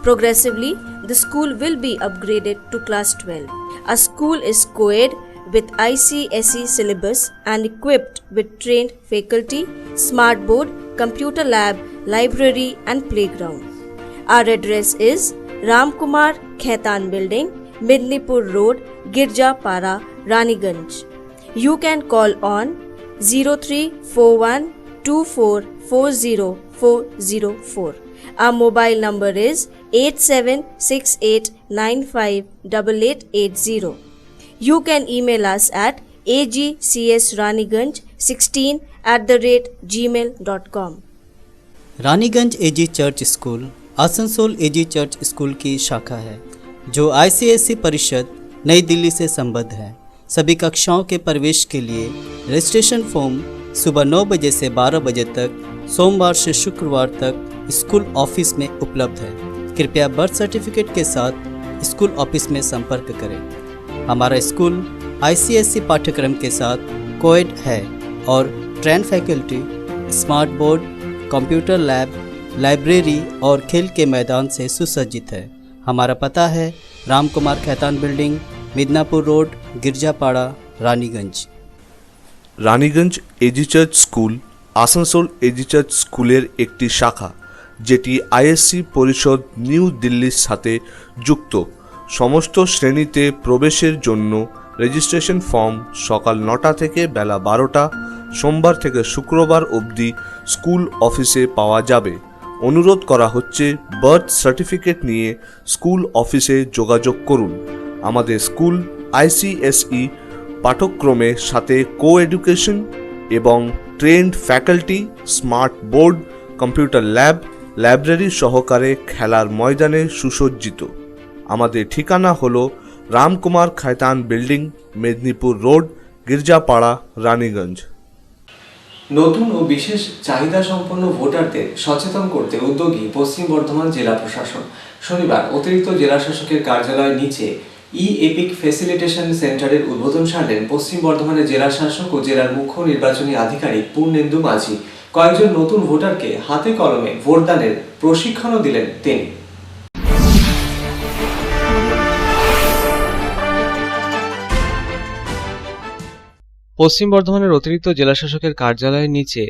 Progressively, the school will be upgraded to class 12. Our school is co-ed with ICSE syllabus and equipped with trained faculty, smart board, computer lab, library and playground. Our address is Ramkumar Khaitan Building, Midnipur Road, Girja Para, Raniganj. You can call on 0341 2440 Our mobile number is 8768958880. You can email us at agcsraniganj16@gmail.com. Raniganj AG church school Asansol AG church school की शाखा है जो ICSE परिषद नई दिल्ली से संबद्ध है। सभी कक्षाओं के प्रवेश के लिए रजिस्ट्रेशन फॉर्म सुबह 9 बजे से 12 बजे तक सोमवार से शुक्रवार तक स्कूल ऑफिस में उपलब्ध है। कृपया बर्थ सर्टिफिकेट के साथ स्कूल ऑफिस में संपर्क करें। हमारा स्कूल ICSE पाठ्यक्रम के साथ कोएड है और train faculty, smart board, computer lab, library और खेल के मैदान से सुसज्जित है। हमारा पता है Ram Kumar Khaitan building, Midnapore road, Girjapara, Raniganj. Raniganj AG church school Asansol AG church স্কুলের একটি শাখা, যেটি আইএসসি পরিষদ নিউ দিল্লির সাথে যুক্ত। সমস্ত শ্রেণীতে প্রবেশের জন্য রেজিস্ট্রেশন ফর্ম সকাল 9টা থেকে বেলা 12টা সোমবার থেকে শুক্রবার অবধি স্কুল অফিসে পাওয়া যাবে। অনুরোধ করা হচ্ছে বার্থ সার্টিফিকেট নিয়ে স্কুল অফিসে যোগাযোগ করুন। আমাদের স্কুল আইসিএসই পাঠ্যক্রমের সাথে কো এডুকেশন এবং trend faculty, smart board, computer lab, library সহকারে খেলার ময়দানে সুসজ্জিত। আমাদের ঠিকানা হলো রামকুমার খায়তান বিল্ডিং, মেদিনীপুর রোড, গির্জাপাড়া, রানীগঞ্জ। নতুন ও বিশেষ চাহিদা সম্পন্ন ভোটারদের সচেতন করতে উদ্যোগী পশ্চিম বর্ধমান জেলা প্রশাসন। শনিবার অতিরিক্ত জেলা শাসকের কার্যালয়ের নিচে এপিক ফ্যাসিলিটেশন সেন্টারের উদ্বোধন সারলেন পশ্চিম বর্ধমানের জেলা শাসক ও জেলার মুখ্য নির্বাচনী আধিকারিক পূর্ণেন্দু মাঝি। কয়েকজন নতুন ভোটারকে হাতে কলমে ভোটদানের প্রশিক্ষণও দিলেন তিনি। পশ্চিম বর্ধমানের অতিরিক্ত জেলাশাসকের কার্যালয়ের নিচে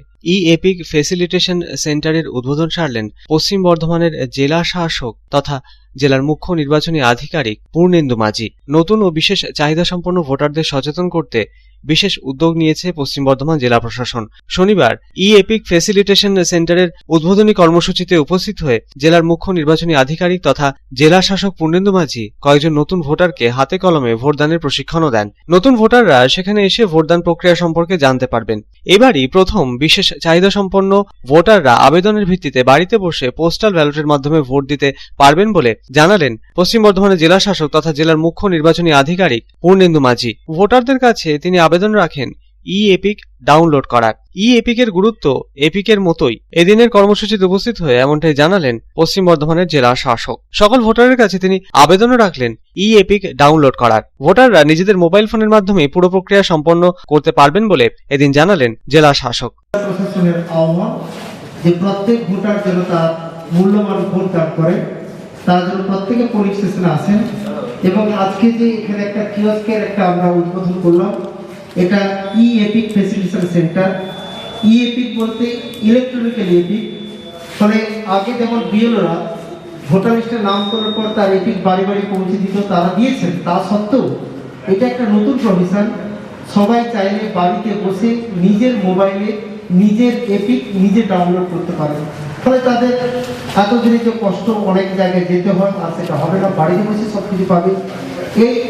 এপিক ফ্যাসিলিটেশন সেন্টারের উদ্বোধন সারলেন পশ্চিম বর্ধমানের জেলা শাসক তথা জেলার মুখ্য নির্বাচনী আধিকারিক পূর্ণেন্দু মাঝি। নতুন ও বিশেষ চাহিদা সম্পন্ন ভোটারদের সচেতন করতে বিশেষ উদ্যোগ নিয়েছে পশ্চিম বর্ধমান জেলা প্রশাসন। শনিবার এপিক ফ্যাসিলিটেশন সেন্টারের উদ্বোধনী কর্মসূচিতে উপস্থিত হয়ে জেলার মুখ্য নির্বাচনী আধিকারিক তথা জেলা শাসক পূর্ণেন্দু মাঝি কয়েকজন নতুন ভোটারকে হাতে কলমে ভোটদানের প্রশিক্ষণও দেন। নতুন ভোটাররা সেখানে এসে ভোটদান প্রক্রিয়া সম্পর্কে জানতে পারবেন। এবারই প্রথম বিশেষ চাহিদা সম্পন্ন ভোটাররা আবেদনের ভিত্তিতে বাড়িতে বসে পোস্টাল ব্যালটের মাধ্যমে ভোট দিতে পারবেন বলে জানালেন পশ্চিম বর্ধমানের জেলা শাসক তথা জেলার মুখ্য নির্বাচনী আধিকারিক পূর্ণেন্দু মাঝি। ভোটারদের কাছে তিনি আবেদন রাখেন এপিক ডাউনলোড করার। এপিকের গুরুত্ব এপিকের মতোই এদিনের কর্মসূচিতে উপস্থিত হয়ে এমনটাই জানালেন পশ্চিম বর্ধমানের জেলা শাসক। সকল ভোটারের কাছে তিনি আবেদনও রাখলেন এপিক ডাউনলোড করার। ভোটাররা নিজেদের মোবাইল ফোনের মাধ্যমে পুরো প্রক্রিয়া সম্পন্ন করতে পারবেন বলে এদিন জানালেন জেলা শাসক। প্রশাসনের আহ্বান যে প্রত্যেক ভোটার যেন তার মূল্যবান ভোট দান করে, তার জন্য প্রত্যেকে পোলিং স্টেশনে আসেন। এবং আজকে যে এখানে একটা কিওস্কের একটা আমরা উদ্বোধন করলাম, এটা এপিক ফ্যাসিলিটেশন সেন্টার। এপিক বলতে ইলেকট্রনিক্যাল এপিক। ফলে আগে যেমন বিএলওরা ভোটার লিস্টের নাম করার পর তার এপিক বাড়ি বাড়ি পৌঁছে দিত, তারা দিয়েছেন। তা সত্ত্বেও এটা একটা নতুন প্রভিশন, সবাই চাইলে বাড়িতে বসে নিজের মোবাইলে নিজের এপিক নিজে ডাউনলোড করতে পারে। ফলে তাদের এতদিনে যে কষ্ট অনেক জায়গায় যেতে হয় আর সেটা হবে না, বাড়িতে বসে সব কিছু পাবে।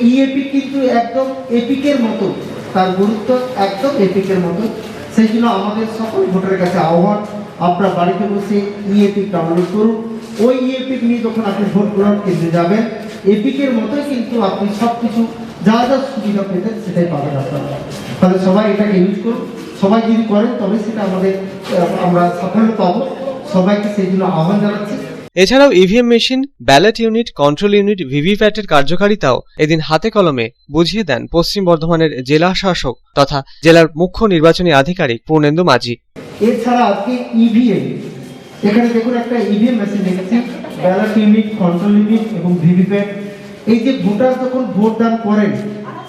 এই এপিক কিন্তু একদম এপিকের মতো, তার গুরুত্ব একদম এপিকের মতো। সেই জন্য আমাদের সকল ভোটারের কাছে আহ্বান, আপনারা বাড়িতে বসে এপিক ডাউনলোড করুন। ওই এপিক নিয়ে যখন আপনি ভোট গ্রহণ কেন্দ্রে যাবেন, এপিকের মতোই কিন্তু আপনি সব কিছু যা যা সুবিধা পেতেন সেটাই পাবেন আপনারা। তাহলে সবাই এটাকে ইউজ করুন। সবাই যদি করেন তবে সেটা আমরা সাফল্য পাবো। সবাইকে সেই জন্য আহ্বান জানাচ্ছি। এছাড়াও EVM machine, ballot unit, control unit, ভিভিপ্যাটের কার্যকারিতাও এদিন হাতে কলমে বুঝিয়ে দেন পশ্চিম বর্ধমানের জেলা শাসক তথা জেলার মুখ্য নির্বাচনী আধিকারিক পূর্ণেন্দু মাঝি। এছাড়া আজকে ইভিএম, এখানে দেখুন একটা ইভিএম মেশিন দেখেছি, ব্যালট ইউনিট, কন্ট্রোল ইউনিট এবং ভিভিপ্যাট। এই যে ভোটার যখন ভোট দান করেন,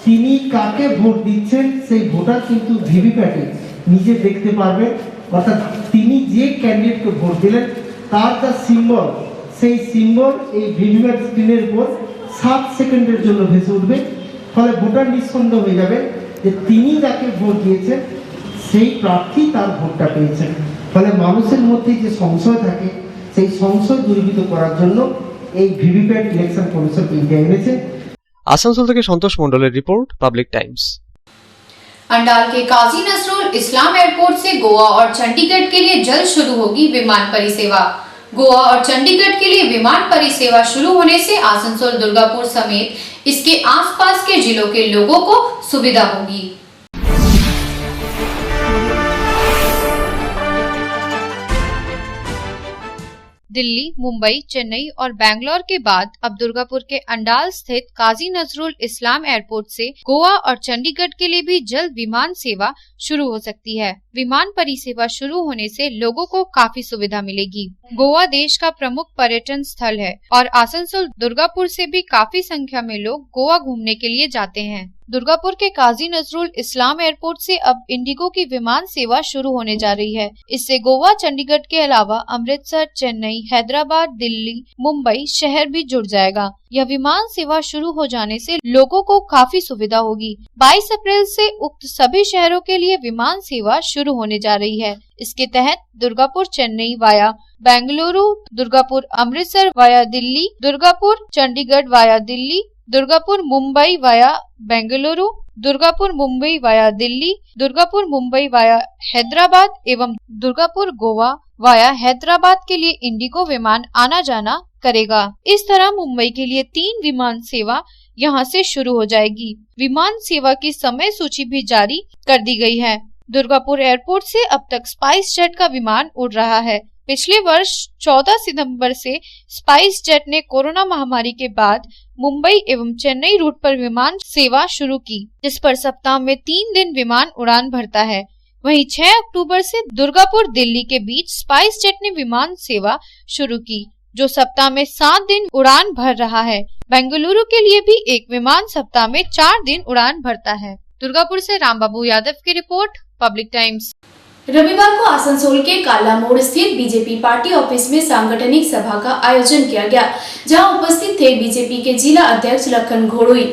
তিনি কাকে ভোট দিচ্ছেন সেই ভোটার কিন্তু ভিভিপ্যাটে নিজে দেখতে পারবেন। অর্থাৎ তিনি যে ক্যান্ডিডেটকে ভোট দিলেন তার যা সিম্বল, সেই সিম্বল এই ভিভিপ্যাট স্ক্রিনের উপর 7 সেকেন্ডের জন্য ভেসে উঠবে। ফলে ভোটার নিঃসন্দেহ হয়ে যাবে যে তিনি যাকে ভোট দিয়েছেন সেই প্রার্থী তার ভোটটা পেয়েছেন। ফলে মানুষের মধ্যে যে সংশয় থাকে সেই সংশয় দূরীভূত করার জন্য এই ভিভিপ্যাট ইলেকশন কমিশন ইন্ডিয়া এনেছে। আসানসোল থেকে সন্তোষ মণ্ডলের রিপোর্ট, পাবলিক টাইমস। अंडाल के काजी नजरुल इस्लाम एयरपोर्ट से गोवा और चंडीगढ़ के लिए जल्द शुरू होगी विमान परिसेवा। गोवा और चंडीगढ़ के लिए विमान परिसेवा शुरू होने से आसनसोल, दुर्गापुर समेत इसके आसपास के जिलों के लोगों को सुविधा होगी। दिल्ली, मुंबई, चेन्नई और बैंगलोर के बाद अब दुर्गापुर के अंडाल स्थित काजी नजरुल इस्लाम एयरपोर्ट से गोवा और चंडीगढ़ के लिए भी जल्द विमान सेवा शुरू हो सकती है। विमान परिसेवा शुरू होने से लोगों को काफी सुविधा मिलेगी। गोवा देश का प्रमुख पर्यटन स्थल है और आसनसोल दुर्गापुर से भी काफी संख्या में लोग गोवा घूमने के लिए जाते हैं। दुर्गापुर के काजी नजरुल इस्लाम एयरपोर्ट से अब इंडिगो की विमान सेवा शुरू होने जा रही है। इससे गोवा, चंडीगढ़ के अलावा अमृतसर, चेन्नई, हैदराबाद, दिल्ली, मुंबई शहर भी जुड़ जाएगा। यह विमान सेवा शुरू हो जाने से लोगों को काफी सुविधा होगी। 22 अप्रैल से उक्त सभी शहरों के लिए विमान सेवा शुरू होने जा रही है। इसके तहत Durgapur Chennai via Bengaluru, Durgapur Amritsar via Delhi, Durgapur Chandigarh via Delhi, Durgapur Mumbai via Bengaluru, Durgapur Mumbai via Delhi, Durgapur Mumbai via Hyderabad एवं दुर्गापुर गोवा वाया हैदराबाद के लिए इंडिगो विमान आना जाना करेगा। इस तरह मुंबई के लिए 3 विमान सेवा यहां से शुरू हो जाएगी। विमान सेवा की समय सूची भी जारी कर दी गई है। दुर्गापुर एयरपोर्ट से अब तक स्पाइस जेट का विमान उड़ रहा है। पिछले वर्ष 14 सितंबर से स्पाइस जेट ने कोरोना महामारी के बाद मुंबई एवं चेन्नई रूट पर विमान सेवा शुरू की, जिस पर सप्ताह में 3 दिन विमान उड़ान भरता है। वहीं 6 अक्टूबर से दुर्गापुर दिल्ली के बीच स्पाइस जेट ने विमान सेवा शुरू की, जो सप्ताह में 7 दिन उड़ान भर रहा है। बेंगलुरु के लिए भी एक विमान सप्ताह में 4 दिन उड़ान भरता है। दुर्गापुर से रामबाबू यादव की रिपोर्ट, पब्लिक टाइम्स। रविवार को आसनसोल के काला मोड़ स्थित बीजेपी पार्टी ऑफिस में सांगठनिक सभा का आयोजन किया गया, जहां उपस्थित थे बीजेपी के जिला अध्यक्ष लखन घोड़ोई।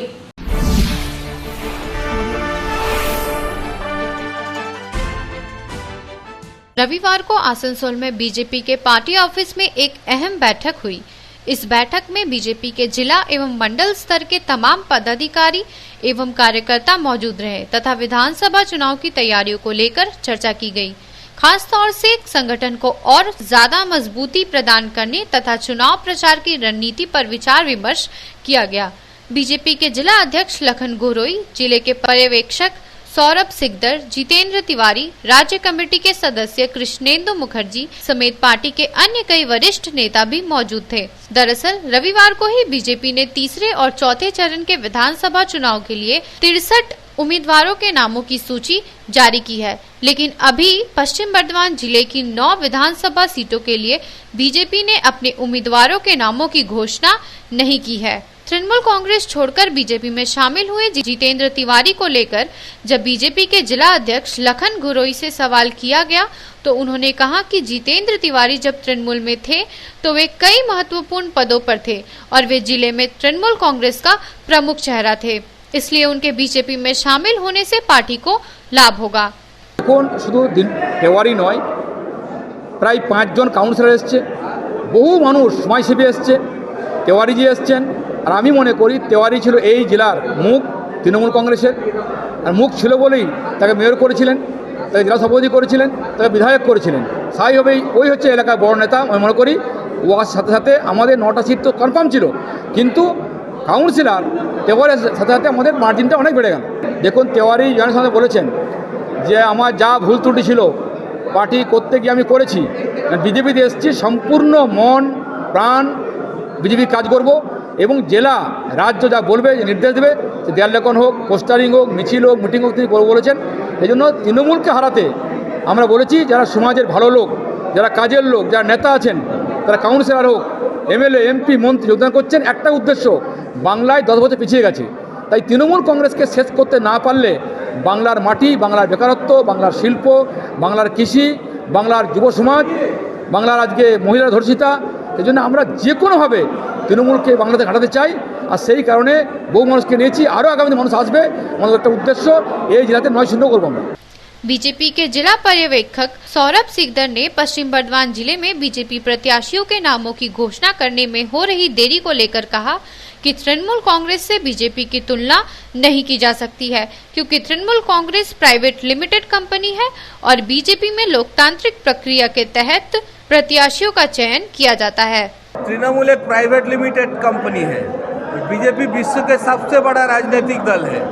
रविवार को आसनसोल में बीजेपी के पार्टी ऑफिस में एक अहम बैठक हुई। इस बैठक में बीजेपी के जिला एवं मंडल स्तर के तमाम पदाधिकारी एवं कार्यकर्ता मौजूद रहे तथा विधानसभा चुनाव की तैयारियों को लेकर चर्चा की गई। खास तौर से संगठन को और ज्यादा मजबूती प्रदान करने तथा चुनाव प्रचार की रणनीति पर विचार विमर्श किया गया। बीजेपी के जिला अध्यक्ष लखन घोड़ोई, जिले के पर्यवेक्षक सौरभ सिकदर, जितेंद्र तिवारी, राज्य कमेटी के सदस्य कृष्णेंदु मुखर्जी समेत पार्टी के अन्य कई वरिष्ठ नेता भी मौजूद थे। दरअसल रविवार को ही बीजेपी ने तीसरे और चौथे चरण के विधानसभा चुनाव के लिए 63 उम्मीदवारों के नामों की सूची जारी की है, लेकिन अभी पश्चिम बर्धमान जिले की 9 विधानसभा सीटों के लिए बीजेपी ने अपने उम्मीदवारों के नामों की घोषणा नहीं की है। तृणमूल कांग्रेस छोड़कर बीजेपी में शामिल हुए जितेंद्र तिवारी को लेकर जब बीजेपी के जिला अध्यक्ष लखन घोड़ोई से सवाल किया गया तो उन्होंने कहा कि जितेंद्र तिवारी जब तृणमूल में थे तो वे कई महत्वपूर्ण पदों पर थे और वे जिले में तृणमूल कांग्रेस का प्रमुख चेहरा थे, इसलिए उनके बीजेपी में शामिल होने से पार्टी को लाभ होगा। शुधु तिवारी नय, प्राय 5 जन काउंसिलर एসেছে, বহু মানুষ সমাজসেবী এসেছে, तिवारीजी এসেছেন। আর আমি মনে করি তেওয়ারি ছিল এই জেলার মুখ তৃণমূল কংগ্রেসের, আর মুখ ছিল বলেই তাকে মেয়র করেছিলেন, তাকে জেলা সভাপতি করেছিলেন, তাকে বিধায়ক করেছিলেন। স্বাভাবিকভাবেই ওই হচ্ছে এলাকার বড় নেতা। আমি মনে করি ওর সাথে সাথে আমাদের 9টা সিট তো কনফার্ম ছিল, কিন্তু কাউন্সিলর তেওয়ারির সাথে সাথে আমাদের মার্জিনটা অনেক বেড়ে গেল। দেখুন তেওয়ারি জনের সাথে বলেছেন যে আমার যা ভুল ত্রুটি ছিল পার্টি করতে গিয়ে আমি করেছি, বিজেপিতে এসেছি সম্পূর্ণ মন প্রাণ বিজেপির কাজ করব এবং জেলা রাজ্য যা বলবে নির্দেশ দেবে দেয়াল লেখন হোক, পোস্টারিং হোক, মিছিল হোক, মিটিং হোক তিনি বলেছেন। এই জন্য তৃণমূলকে হারাতে আমরা বলেছি যারা সমাজের ভালো লোক, যারা কাজের লোক, যারা নেতা আছেন, তারা কাউন্সিলর হোক, এমএলএ, এমপি, মন্ত্রী যোগদান করছেন একটা উদ্দেশ্য, বাংলায় 10 বছর পিছিয়ে গেছে। তাই তৃণমূল কংগ্রেসকে শেষ করতে না পারলে বাংলার মাটি, বাংলার বেকারত্ব, বাংলার শিল্প, বাংলার কৃষি, বাংলার যুব সমাজ, বাংলার আজকে মহিলার ধর্ষিতা, এই জন্য আমরা যে কোনোভাবে তৃণমূলকে বাংলাতে ঘাটাতে চাই। আর সেই কারণে বহু মানুষকে নিয়েছি, আরও আগামী মানুষ আসবে। আমাদের একটা উদ্দেশ্য এই জেলাতে 9-0 করবো আমরা। बीजेपी के जिला पर्यवेक्षक सौरभ सिकदर ने पश्चिम बर्धमान जिले में बीजेपी प्रत्याशियों के नामों की घोषणा करने में हो रही देरी को लेकर कहा कि तृणमूल कांग्रेस से बीजेपी की तुलना नहीं की जा सकती है, क्योंकि Trinamool Congress private limited company है और बीजेपी में लोकतांत्रिक प्रक्रिया के तहत प्रत्याशियों का चयन किया जाता है। तृणमूल एक प्राइवेट लिमिटेड कंपनी है, बीजेपी विश्व के सबसे बड़ा राजनीतिक दल है,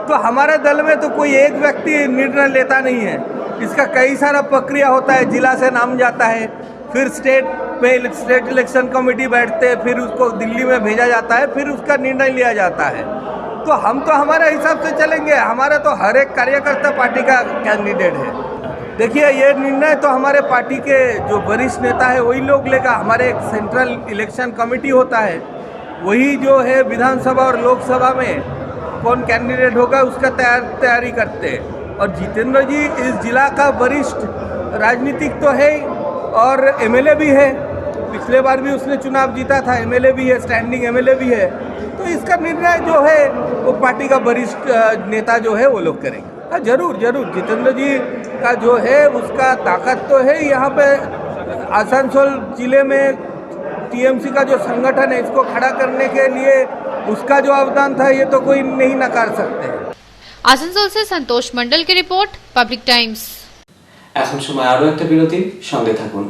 तो हमारे दल में तो कोई एक व्यक्ति निर्णय लेता नहीं है। इसका कई सारा प्रक्रिया होता है, जिला से नाम जाता है, फिर स्टेट पे स्टेट इलेक्शन कमेटी बैठते, फिर उसको दिल्ली में भेजा जाता है, फिर उसका निर्णय लिया जाता है। तो हम तो हमारे हिसाब से चलेंगे, हमारा तो हर एक कार्यकर्ता पार्टी का कैंडिडेट है। देखिए, ये निर्णय तो हमारे पार्टी के जो वरिष्ठ नेता है वही लोग लेगा। हमारे एक सेंट्रल इलेक्शन कमेटी होता है, वही जो है विधानसभा और लोकसभा में कौन कैंडिडेट होगा उसका तैयारी करते हैं। और जितेंद्र जी इस जिला का वरिष्ठ राजनीतिक तो है और एमएलए भी है, पिछले बार भी उसने चुनाव जीता था, एमएलए भी है, स्टैंडिंग एमएलए भी है। तो इसका निर्णय जो है वो पार्टी का वरिष्ठ नेता जो है वो लोग करेंगे। हाँ, जरूर जरूर जितेंद्र जी का जो है उसका ताकत तो है। यहाँ पे आसनसोल जिले में टीएमसी का जो संगठन है, इसको खड़ा करने के लिए उसका जो अवदान था ये तो कोई नहीं नकार सकते। आसनसोल से संतोष मंडल की रिपोर्ट, पब्लिक टाइम्स। এখন সময় আরো একটা বিরতির, সঙ্গে থাকুন।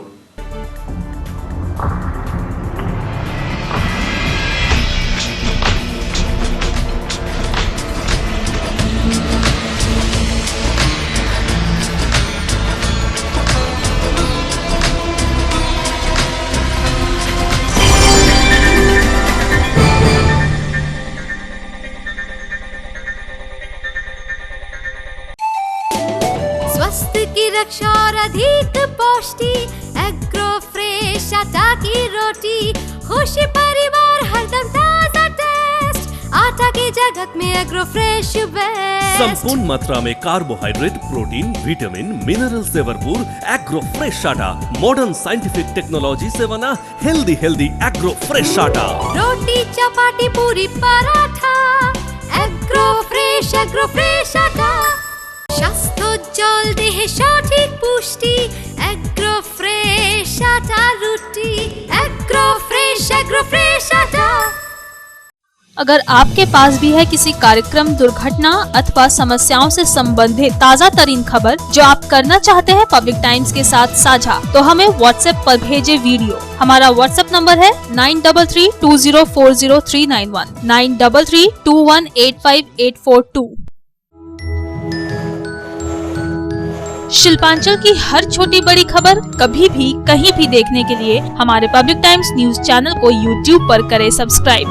स्वास्थ्य की रक्षा और अधिक पौष्टि, एग्रो फ्रेश आटा की रोटी, खुशी परिवार हरदम ताजा टेस्ट, आटा की जगत में एग्रो फ्रेश बेस्ट। संपूर्ण मात्रा में कार्बोहाइड्रेट, प्रोटीन, विटामिन, मिनरल से भरपूर एग्रो फ्रेश आटा, मॉडर्न साइंटिफिक टेक्नोलॉजी से बना हेल्दी एग्रो फ्रेश आटा। रोटी चपाटी पूरी पराठा, एग्रो फ्रेश आटा, স্বাস্থ্যোজ্জ্বল দেহে সঠিক পুষ্টি, এগ্রো ফ্রেশ আটা রুটি, এগ্রো ফ্রেশ আটা। अगर आपके पास भी है किसी कार्यक्रम, दुर्घटना अथवा समस्याओं से संबंधित ताज़ा तरीन खबर जो आप करना चाहते हैं पब्लिक टाइम्स के साथ साझा, तो हमें व्हाट्सएप पर भेजे वीडियो। हमारा व्हाट्सएप नंबर है 9332040391, 9332185842। शिल्पांचल की हर छोटी बड़ी खबर कभी भी कहीं भी देखने के लिए हमारे पब्लिक टाइम्स न्यूज चैनल को यूट्यूब पर करें सब्सक्राइब।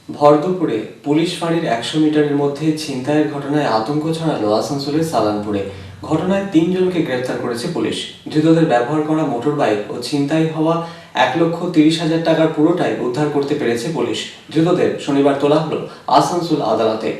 ভর দুপুরে পুলিশ ফাঁড়ির 100 মিটারের মধ্যে ছিনতাইয়ের ঘটনায় আতঙ্ক ছড়ালো আসানসোলের সালানপুরে। ঘটনায় 3 জনকে গ্রেফতার করেছে পুলিশ। ধৃতদের ব্যবহার করা মোটর বাইক ও ছিনতাই হওয়া 1,30,000 টাকার পুরোটাই উদ্ধার করতে পেরেছে পুলিশ। ধৃতদের শনিবার তোলা হলো আসানসোল আদালতে।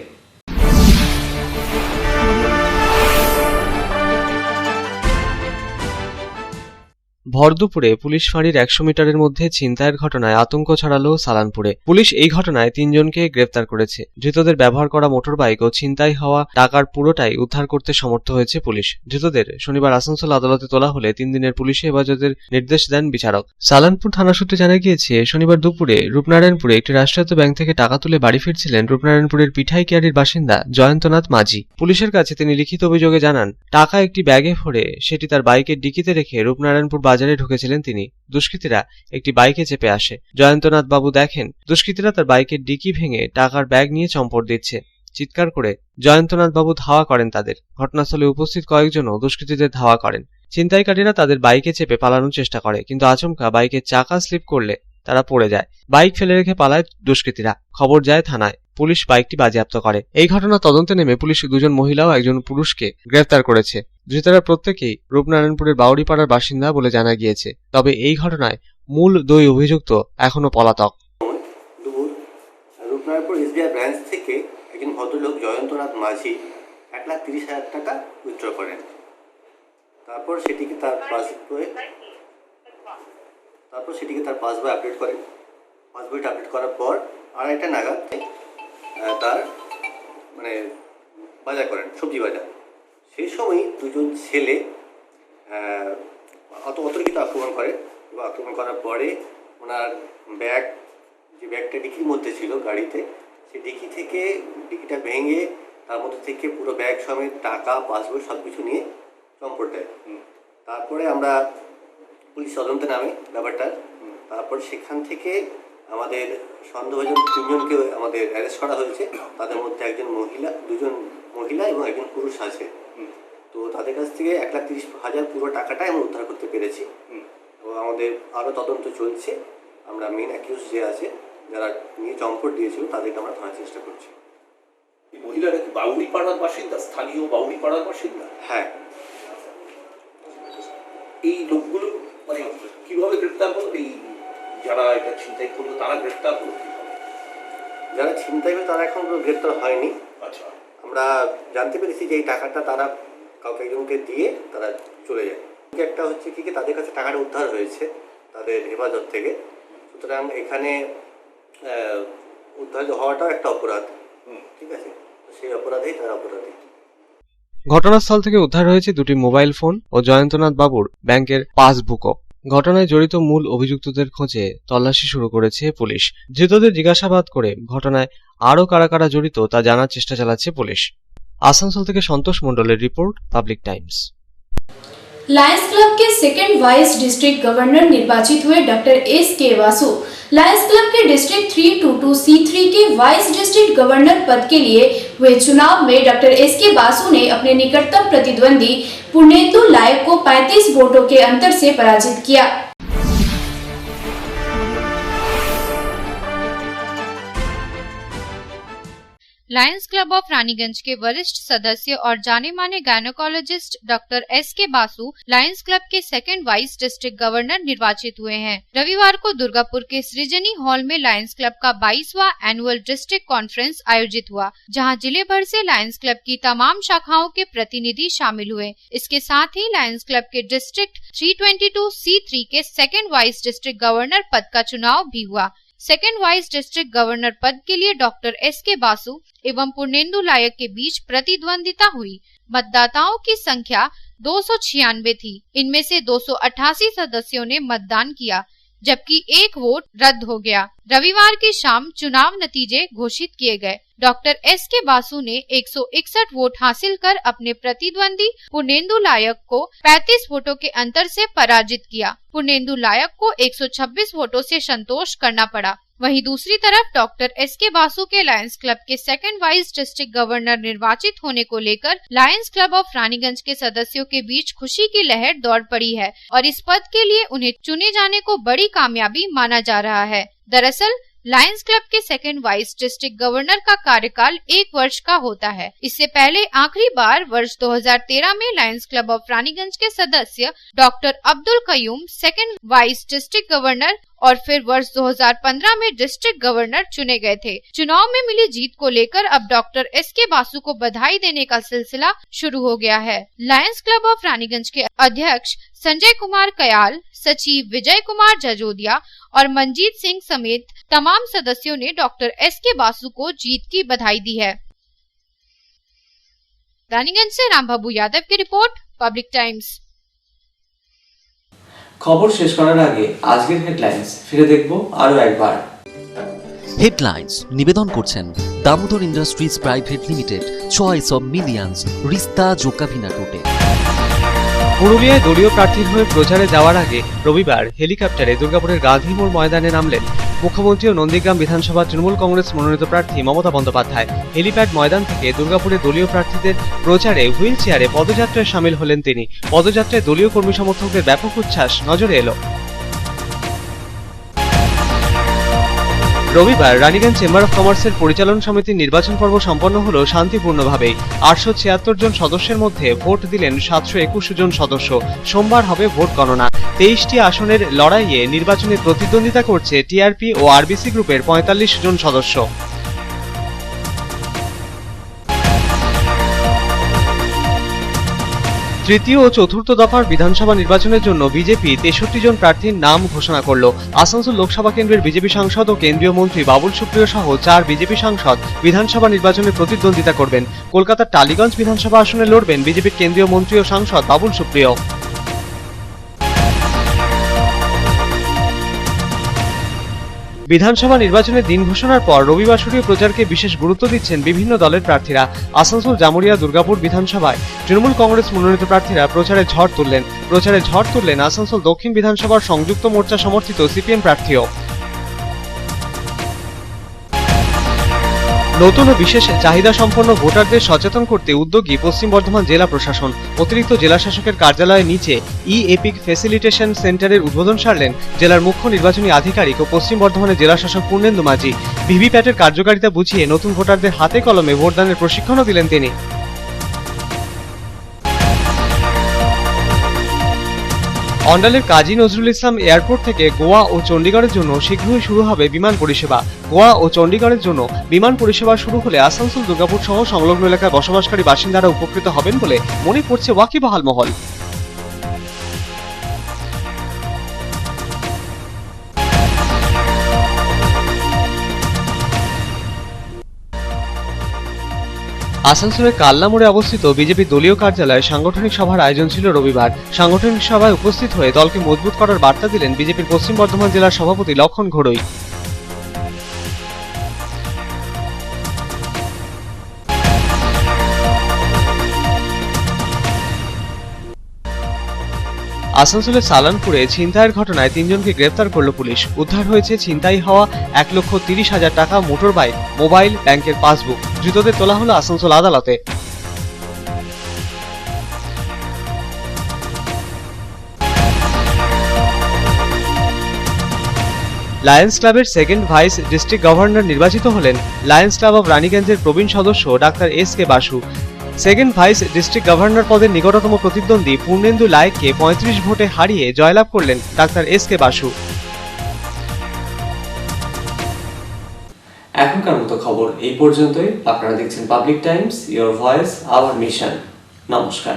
ভর দুপুরে পুলিশ ফাঁড়ির 100 মিটারের মধ্যে ছিনতাইয়ের ঘটনায় আতঙ্ক ছড়ালো সালানপুরে। পুলিশ এই ঘটনায় 3 জনকে গ্রেফতার করেছে। ধৃতদের ব্যবহার করা মোটর বাইক ও ছিনতাই হওয়া টাকার পুরোটাই উদ্ধার করতে সমর্থ হয়েছে পুলিশ। ধৃতদের শনিবার আসানসোল আদালতে তোলা হলে 3 দিনের পুলিশি হেফাজতের নির্দেশ দেন বিচারক। সালানপুর থানা সূত্রে জানা গিয়েছে, শনিবার দুপুরে রূপনারায়ণপুরে একটি রাষ্ট্রায়ত্ত ব্যাংক থেকে টাকা তুলে বাড়ি ফিরছিলেন রূপনারায়ণপুরের পিঠাইকিয়ারির বাসিন্দা জয়ন্তনাথ মাঝি। পুলিশের কাছে তিনি লিখিত অভিযোগে জানান, টাকা একটি ব্যাগে ভরে সেটি তার বাইকের ডিকিতে রেখে রূপনারায়ণপুর বাজারে ঢুকেছিলেন তিনি। দুষ্কৃতীরা একটি বাইকে চেপে আসে। জয়ন্তনাথ বাবু দেখেন দুষ্কৃতীরা তার বাইকের ডিকি ভেঙে টাকার ব্যাগ নিয়ে চম্পট দিচ্ছে। চিৎকার করে জয়ন্তনাথ বাবু ধাওয়া করেন তাদের। ঘটনাস্থলে উপস্থিত কয়েকজনও দুষ্কৃতীদের ধাওয়া করেন। ছিনতাইকারীরা তাদের বাইকে চেপে পালানোর চেষ্টা করে, কিন্তু আচমকা বাইকের চাকা স্লিপ করলে তারা পড়ে যায়। বাইক ফেলে রেখে পালায় দুষ্কৃতীরা। খবর যায় থানায়। পুলিশ বাইকটি বাজেয়াপ্ত করে। এই ঘটনা তদন্তে নেমে পুলিশ 2 জন মহিলা ও 1 জন পুরুষকে গ্রেফতার করেছে। ধৃতরা প্রত্যেকেই রূপনারায়ণপুরের বাউড়িপাড়ার বাসিন্দা বলে জানা গিয়েছে। তবে এই ঘটনায় মূল 2 অভিযুক্ত এখনো পলাতক। রূপনারায়ণপুর এসবিআই ব্রাঞ্চ থেকে একজন ভদ্রলোক জয়ন্তনাথ মাঝি 1,30,000 টাকা উইথড্র করেন। তারপর সেটিকে তার পাসবই আপডেট করেন। পাসবইটা আপডেট করার পর 2:30 নাগাদ তার বাজার করেন, সবজি বাজার। সেই সময় 2 জন ছেলে অতর্কিত আক্রমণ করে এবং আক্রমণ করার পরে ওনার ব্যাগ, যে ব্যাগটা ডিকির মধ্যে ছিল গাড়িতে, সেই ডিকিটা ভেঙে তার মধ্যে থেকে পুরো ব্যাগ সমেত টাকা, পাসবই সব কিছু নিয়ে চম্পট দেয়। তারপরে আমরা পুলিশ তদন্তে নামে ব্যাপারটার। তারপর সেখান থেকে আমাদের সন্দেহভাজন 3 জনকে আমাদের অ্যারেস্ট করা হয়েছে। তাদের মধ্যে 2 জন মহিলা এবং 1 জন পুরুষ আছে। তো তো তাদের কাছ থেকে 1,30,000 পুরো টাকাটাই আমরা উদ্ধার করতে পেরেছি। তো আমাদের আরও তদন্ত চলছে। আমরা মেন অ্যাকিউজ যে আছে, যারা নিয়ে চম্পট দিয়েছিল, তাদেরকে আমরা ধরার চেষ্টা করছি। এই মহিলারা কি বাউরিপাড়ার বাসিন্দা, স্থানীয় বাউরিপাড়ার বাসিন্দা? হ্যাঁ। এই লোকগুলো মানে কিভাবে গ্রেপ্তার হলো? এই যারা এটা ছিনতাই করলো তারা গ্রেপ্তার হলো? যারা ছিনতাই করে তারা এখন গ্রেপ্তার হয়নি। আচ্ছা, আমরা জানতে পেরেছি যে এই টাকাটা তারা কাউকে একজনকে দিয়ে তারা চলে যায়। একটা হচ্ছে কি তাদের কাছে টাকাটা উদ্ধার হয়েছে তাদের হেফাজত থেকে, সুতরাং এখানে উদ্ধার হওয়াটাও একটা অপরাধ। ঠিক আছে, সেই অপরাধেই তারা অপরাধী। ঘটনাস্থল থেকে উদ্ধার হয়েছে 2টি মোবাইল ফোন ও জয়ন্তনাথ বাবুর ব্যাংকের পাসবুকও। ঘটনায় জড়িত মূল অভিযুক্তদের খোঁজে তল্লাশি শুরু করেছে পুলিশ। ধৃতদের জিজ্ঞাসাবাদ করে ঘটনায় আরও কারা কারা জড়িত তা জানার চেষ্টা চালাচ্ছে পুলিশ। আসানসোল থেকে সন্তোষ মণ্ডলের report, public Times. Lions club के सेकंड वाइस डिस्ट्रिक्ट गवर्नर निर्वाचित हुए doctor S K. Vasu. Lions club के डिस्ट्रिक्ट 322C3 के वाइस डिस्ट्रिक्ट गवर्नर पद के लिए हुए चुनाव में डॉक्टर एस.के. वासु ने अपने निकटतम प्रतिद्वंदी पूर्णेंदु लायक को 35 वोटों के अंतर से पराजित किया। लायंस क्लब ऑफ रानीगंज के वरिष्ठ सदस्य और जाने माने gynaecologist doctor S K. Basu Lions club के सेकंड वाइस डिस्ट्रिक्ट गवर्नर निर्वाचित हुए हैं। रविवार को दुर्गापुर के सृजनी हॉल में लायंस क्लब का 22वां एनुअल डिस्ट्रिक्ट कॉन्फ्रेंस आयोजित हुआ, जहां जिले भर से लायंस क्लब की तमाम शाखाओं के प्रतिनिधि शामिल हुए। इसके साथ ही लायंस क्लब के डिस्ट्रिक्ट 322C3 के सेकंड वाइस डिस्ट्रिक्ट गवर्नर पद का चुनाव भी हुआ। सेकंड वाइस डिस्ट्रिक्ट गवर्नर पद के लिए डॉक्टर एस.के. बासु एवं पूर्णेंदु लायक के बीच प्रतिद्वंदिता हुई। मतदाताओं की संख्या 296 थी। इनमें से 288 सदस्यों ने मतदान किया, जबकि एक वोट रद्द हो गया। रविवार की शाम चुनाव नतीजे घोषित किए गए। Doctor S K. बासु ने 161 वोट हासिल कर अपने प्रतिद्वंदी पूर्णेंदु लायक को 35 वोटों के अंतर से पराजित किया। पूर्णेंदु लायक को 126 वोटों से संतोष करना पड़ा। वहीं दूसरी तरफ डॉक्टर एस.के. बासु के लायंस क्लब के सेकंड वाइस डिस्ट्रिक्ट गवर्नर निर्वाचित होने को लेकर लायंस क्लब ऑफ रानीगंज के सदस्यों के बीच खुशी की लहर दौड़ पड़ी है और इस पद के लिए उन्हें चुने जाने को बड़ी कामयाबी माना जा रहा है। दरअसल लायंस क्लब के सेकंड वाइस डिस्ट्रिक्ट गवर्नर का कार्यकाल 1 वर्ष का होता है। इससे पहले आखिरी बार वर्ष 2013 में लायंस क्लब ऑफ रानीगंज के सदस्य doctor Abdul Qayyum second vice district governor और फिर वर्ष 2015 में डिस्ट्रिक्ट गवर्नर चुने गए थे। चुनाव में मिली जीत को लेकर अब डॉक्टर एस.के. बासु को बधाई देने का सिलसिला शुरू हो गया है। लायंस क्लब ऑफ रानीगंज के अध्यक्ष संजय कुमार कयाल, सचिव विजय कुमार जजोदिया और मंजीत सिंह समेत तमाम सदस्यों ने डॉक्टर एस.के. बासु को जीत की बधाई दी है। रानीगंज से रामबाबू यादव की रिपोर्ट, पब्लिक टाइम्स। খবর শেষ করার আগে আজকের হেডলাইন্স ফিরে দেখব আরো একবার। হেডলাইন্স নিবেদন করছেন Damodar industries private limited, choice of millions, রিস্তা জোকাভিনা টোটে। পুরুলিয়ায় দলীয় প্রার্থীর হয়ে প্রচারে যাওয়ার আগে রবিবার হেলিকপ্টারে দুর্গাপুরের গান্ধী মোড় ময়দানে নামলেন মুখ্যমন্ত্রী ও নন্দীগ্রাম বিধানসভা তৃণমূল কংগ্রেস মনোনীত প্রার্থী মমতা বন্দ্যোপাধ্যায়। হেলিপ্যাড ময়দান থেকে দুর্গাপুরে দলীয় প্রার্থীদের প্রচারে হুইল চেয়ারে পদযাত্রায় সামিল হলেন তিনি। পদযাত্রায় দলীয় কর্মী সমর্থকদের ব্যাপক উচ্ছ্বাস নজরে এলো। রবিবার রানীগঞ্জ চেম্বার অফ কমার্সের পরিচালন সমিতির নির্বাচন পর্ব সম্পন্ন হলো শান্তিপূর্ণভাবেই। 876 জন সদস্যের মধ্যে ভোট দিলেন 721 জন সদস্য। সোমবার হবে ভোট গণনা। 23টি আসনের লড়াইয়ে নির্বাচনে প্রতিদ্বন্দ্বিতা করছে টিআরপি ও আরবিসি গ্রুপের 45 জন সদস্য। তৃতীয় ও চতুর্থ দফার বিধানসভা নির্বাচনের জন্য বিজেপি 63 জন প্রার্থীর নাম ঘোষণা করল। আসানসোল লোকসভা কেন্দ্রের বিজেপি সাংসদ ও কেন্দ্রীয় মন্ত্রী বাবুল সুপ্রিয় সহ 4 বিজেপি সাংসদ বিধানসভা নির্বাচনে প্রতিদ্বন্দ্বিতা করবেন। কলকাতার টালিগঞ্জ বিধানসভা আসনে লড়বেন বিজেপির কেন্দ্রীয় মন্ত্রী ও সাংসদ বাবুল সুপ্রিয়। বিধানসভা নির্বাচনের দিন ঘোষণার পর রবিবার শুরু প্রচারকে বিশেষ গুরুত্ব দিচ্ছেন বিভিন্ন দলের প্রার্থীরা। আসানসোল, জামুরিয়া, দুর্গাপুর বিধানসভায় তৃণমূল কংগ্রেস মনোনীত প্রার্থীরা প্রচারে ঝড় তুললেন আসানসোল দক্ষিণ বিধানসভার সংযুক্ত মোর্চা সমর্থিত সিপিএম প্রার্থীও। নতুন ও বিশেষ চাহিদা সম্পন্ন ভোটারদের সচেতন করতে উদ্যোগী পশ্চিম বর্ধমান জেলা প্রশাসন। অতিরিক্ত জেলা শাসকের কার্যালয়ের নিচে ই-এপিক ফ্যাসিলিটেশন সেন্টারের উদ্বোধন সারলেন জেলার মুখ্য নির্বাচনী আধিকারিক ও পশ্চিম বর্ধমানের জেলা শাসক পূর্ণেন্দু মাঝি। ভিভিপ্যাটের কার্যকারিতা বুঝিয়ে নতুন ভোটারদের হাতে কলমে ভোটদানের প্রশিক্ষণও দিলেন তিনি। অন্ডালের কাজী নজরুল ইসলাম এয়ারপোর্ট থেকে গোয়া ও চণ্ডীগড়ের জন্য শীঘ্রই শুরু হবে বিমান পরিষেবা। গোয়া ও চণ্ডীগড়ের জন্য বিমান পরিষেবা শুরু হলে আসানসোল, দুর্গাপুর সহ সংলগ্ন এলাকায় বসবাসকারী বাসিন্দারা উপকৃত হবেন বলে মনে করছে ওয়াকিবহাল মহল। আসানসোলের কালনা মোড়ে অবস্থিত বিজেপি দলীয় কার্যালয়ে সাংগঠনিক সভার আয়োজন ছিল রবিবার। সাংগঠনিক সভায় উপস্থিত হয়ে দলকে মজবুত করার বার্তা দিলেন বিজেপির পশ্চিম বর্ধমান জেলার সভাপতি লক্ষণ ঘোড়ই। আসানসোলের সালানপুরে ছিনতাইয়ের ঘটনায় 3 জনকে গ্রেফতার করল পুলিশ। উদ্ধার হয়েছে ছিনতাই হওয়া 1,30,000 টাকা, মোটর বাইক, মোবাইল, ব্যাংকের পাসবুক। ধৃতদের তোলা হলো আসানসোল আদালতে। লায়ন্স ক্লাবের সেকেন্ড ভাইস ডিস্ট্রিক্ট গভর্নর নির্বাচিত হলেন লায়ন্স ক্লাব অব রানীগঞ্জের প্রবীণ সদস্য doctor S K. Basu. Second vice district governor পদের নিকটতম প্রতিদ্বন্দ্বী পূর্ণেন্দু লায়েককে 35 ভোটে হারিয়ে জয়লাভ করলেন ডাক্তার এস.কে. বাসু। এখনকার মতো খবর এই পর্যন্তই। আপনারা দেখছেন public Times, your voice hour mission. নমস্কার।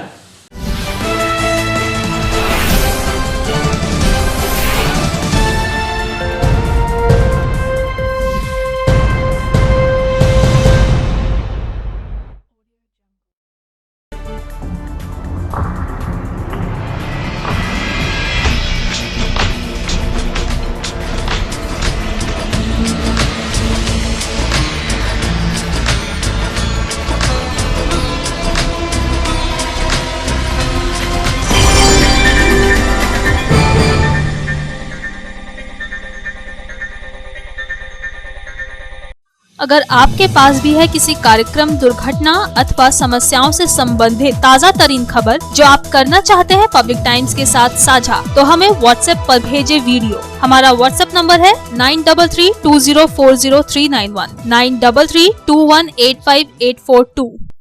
अगर आपके पास भी है किसी कार्यक्रम, दुर्घटना अथवा समस्याओं से संबंधित ताज़ा तरीन खबर जो आप करना चाहते हैं पब्लिक टाइम्स के साथ साझा, तो हमें व्हाट्सएप पर भेजे वीडियो। हमारा व्हाट्सएप नंबर है 9332040391 9332185842।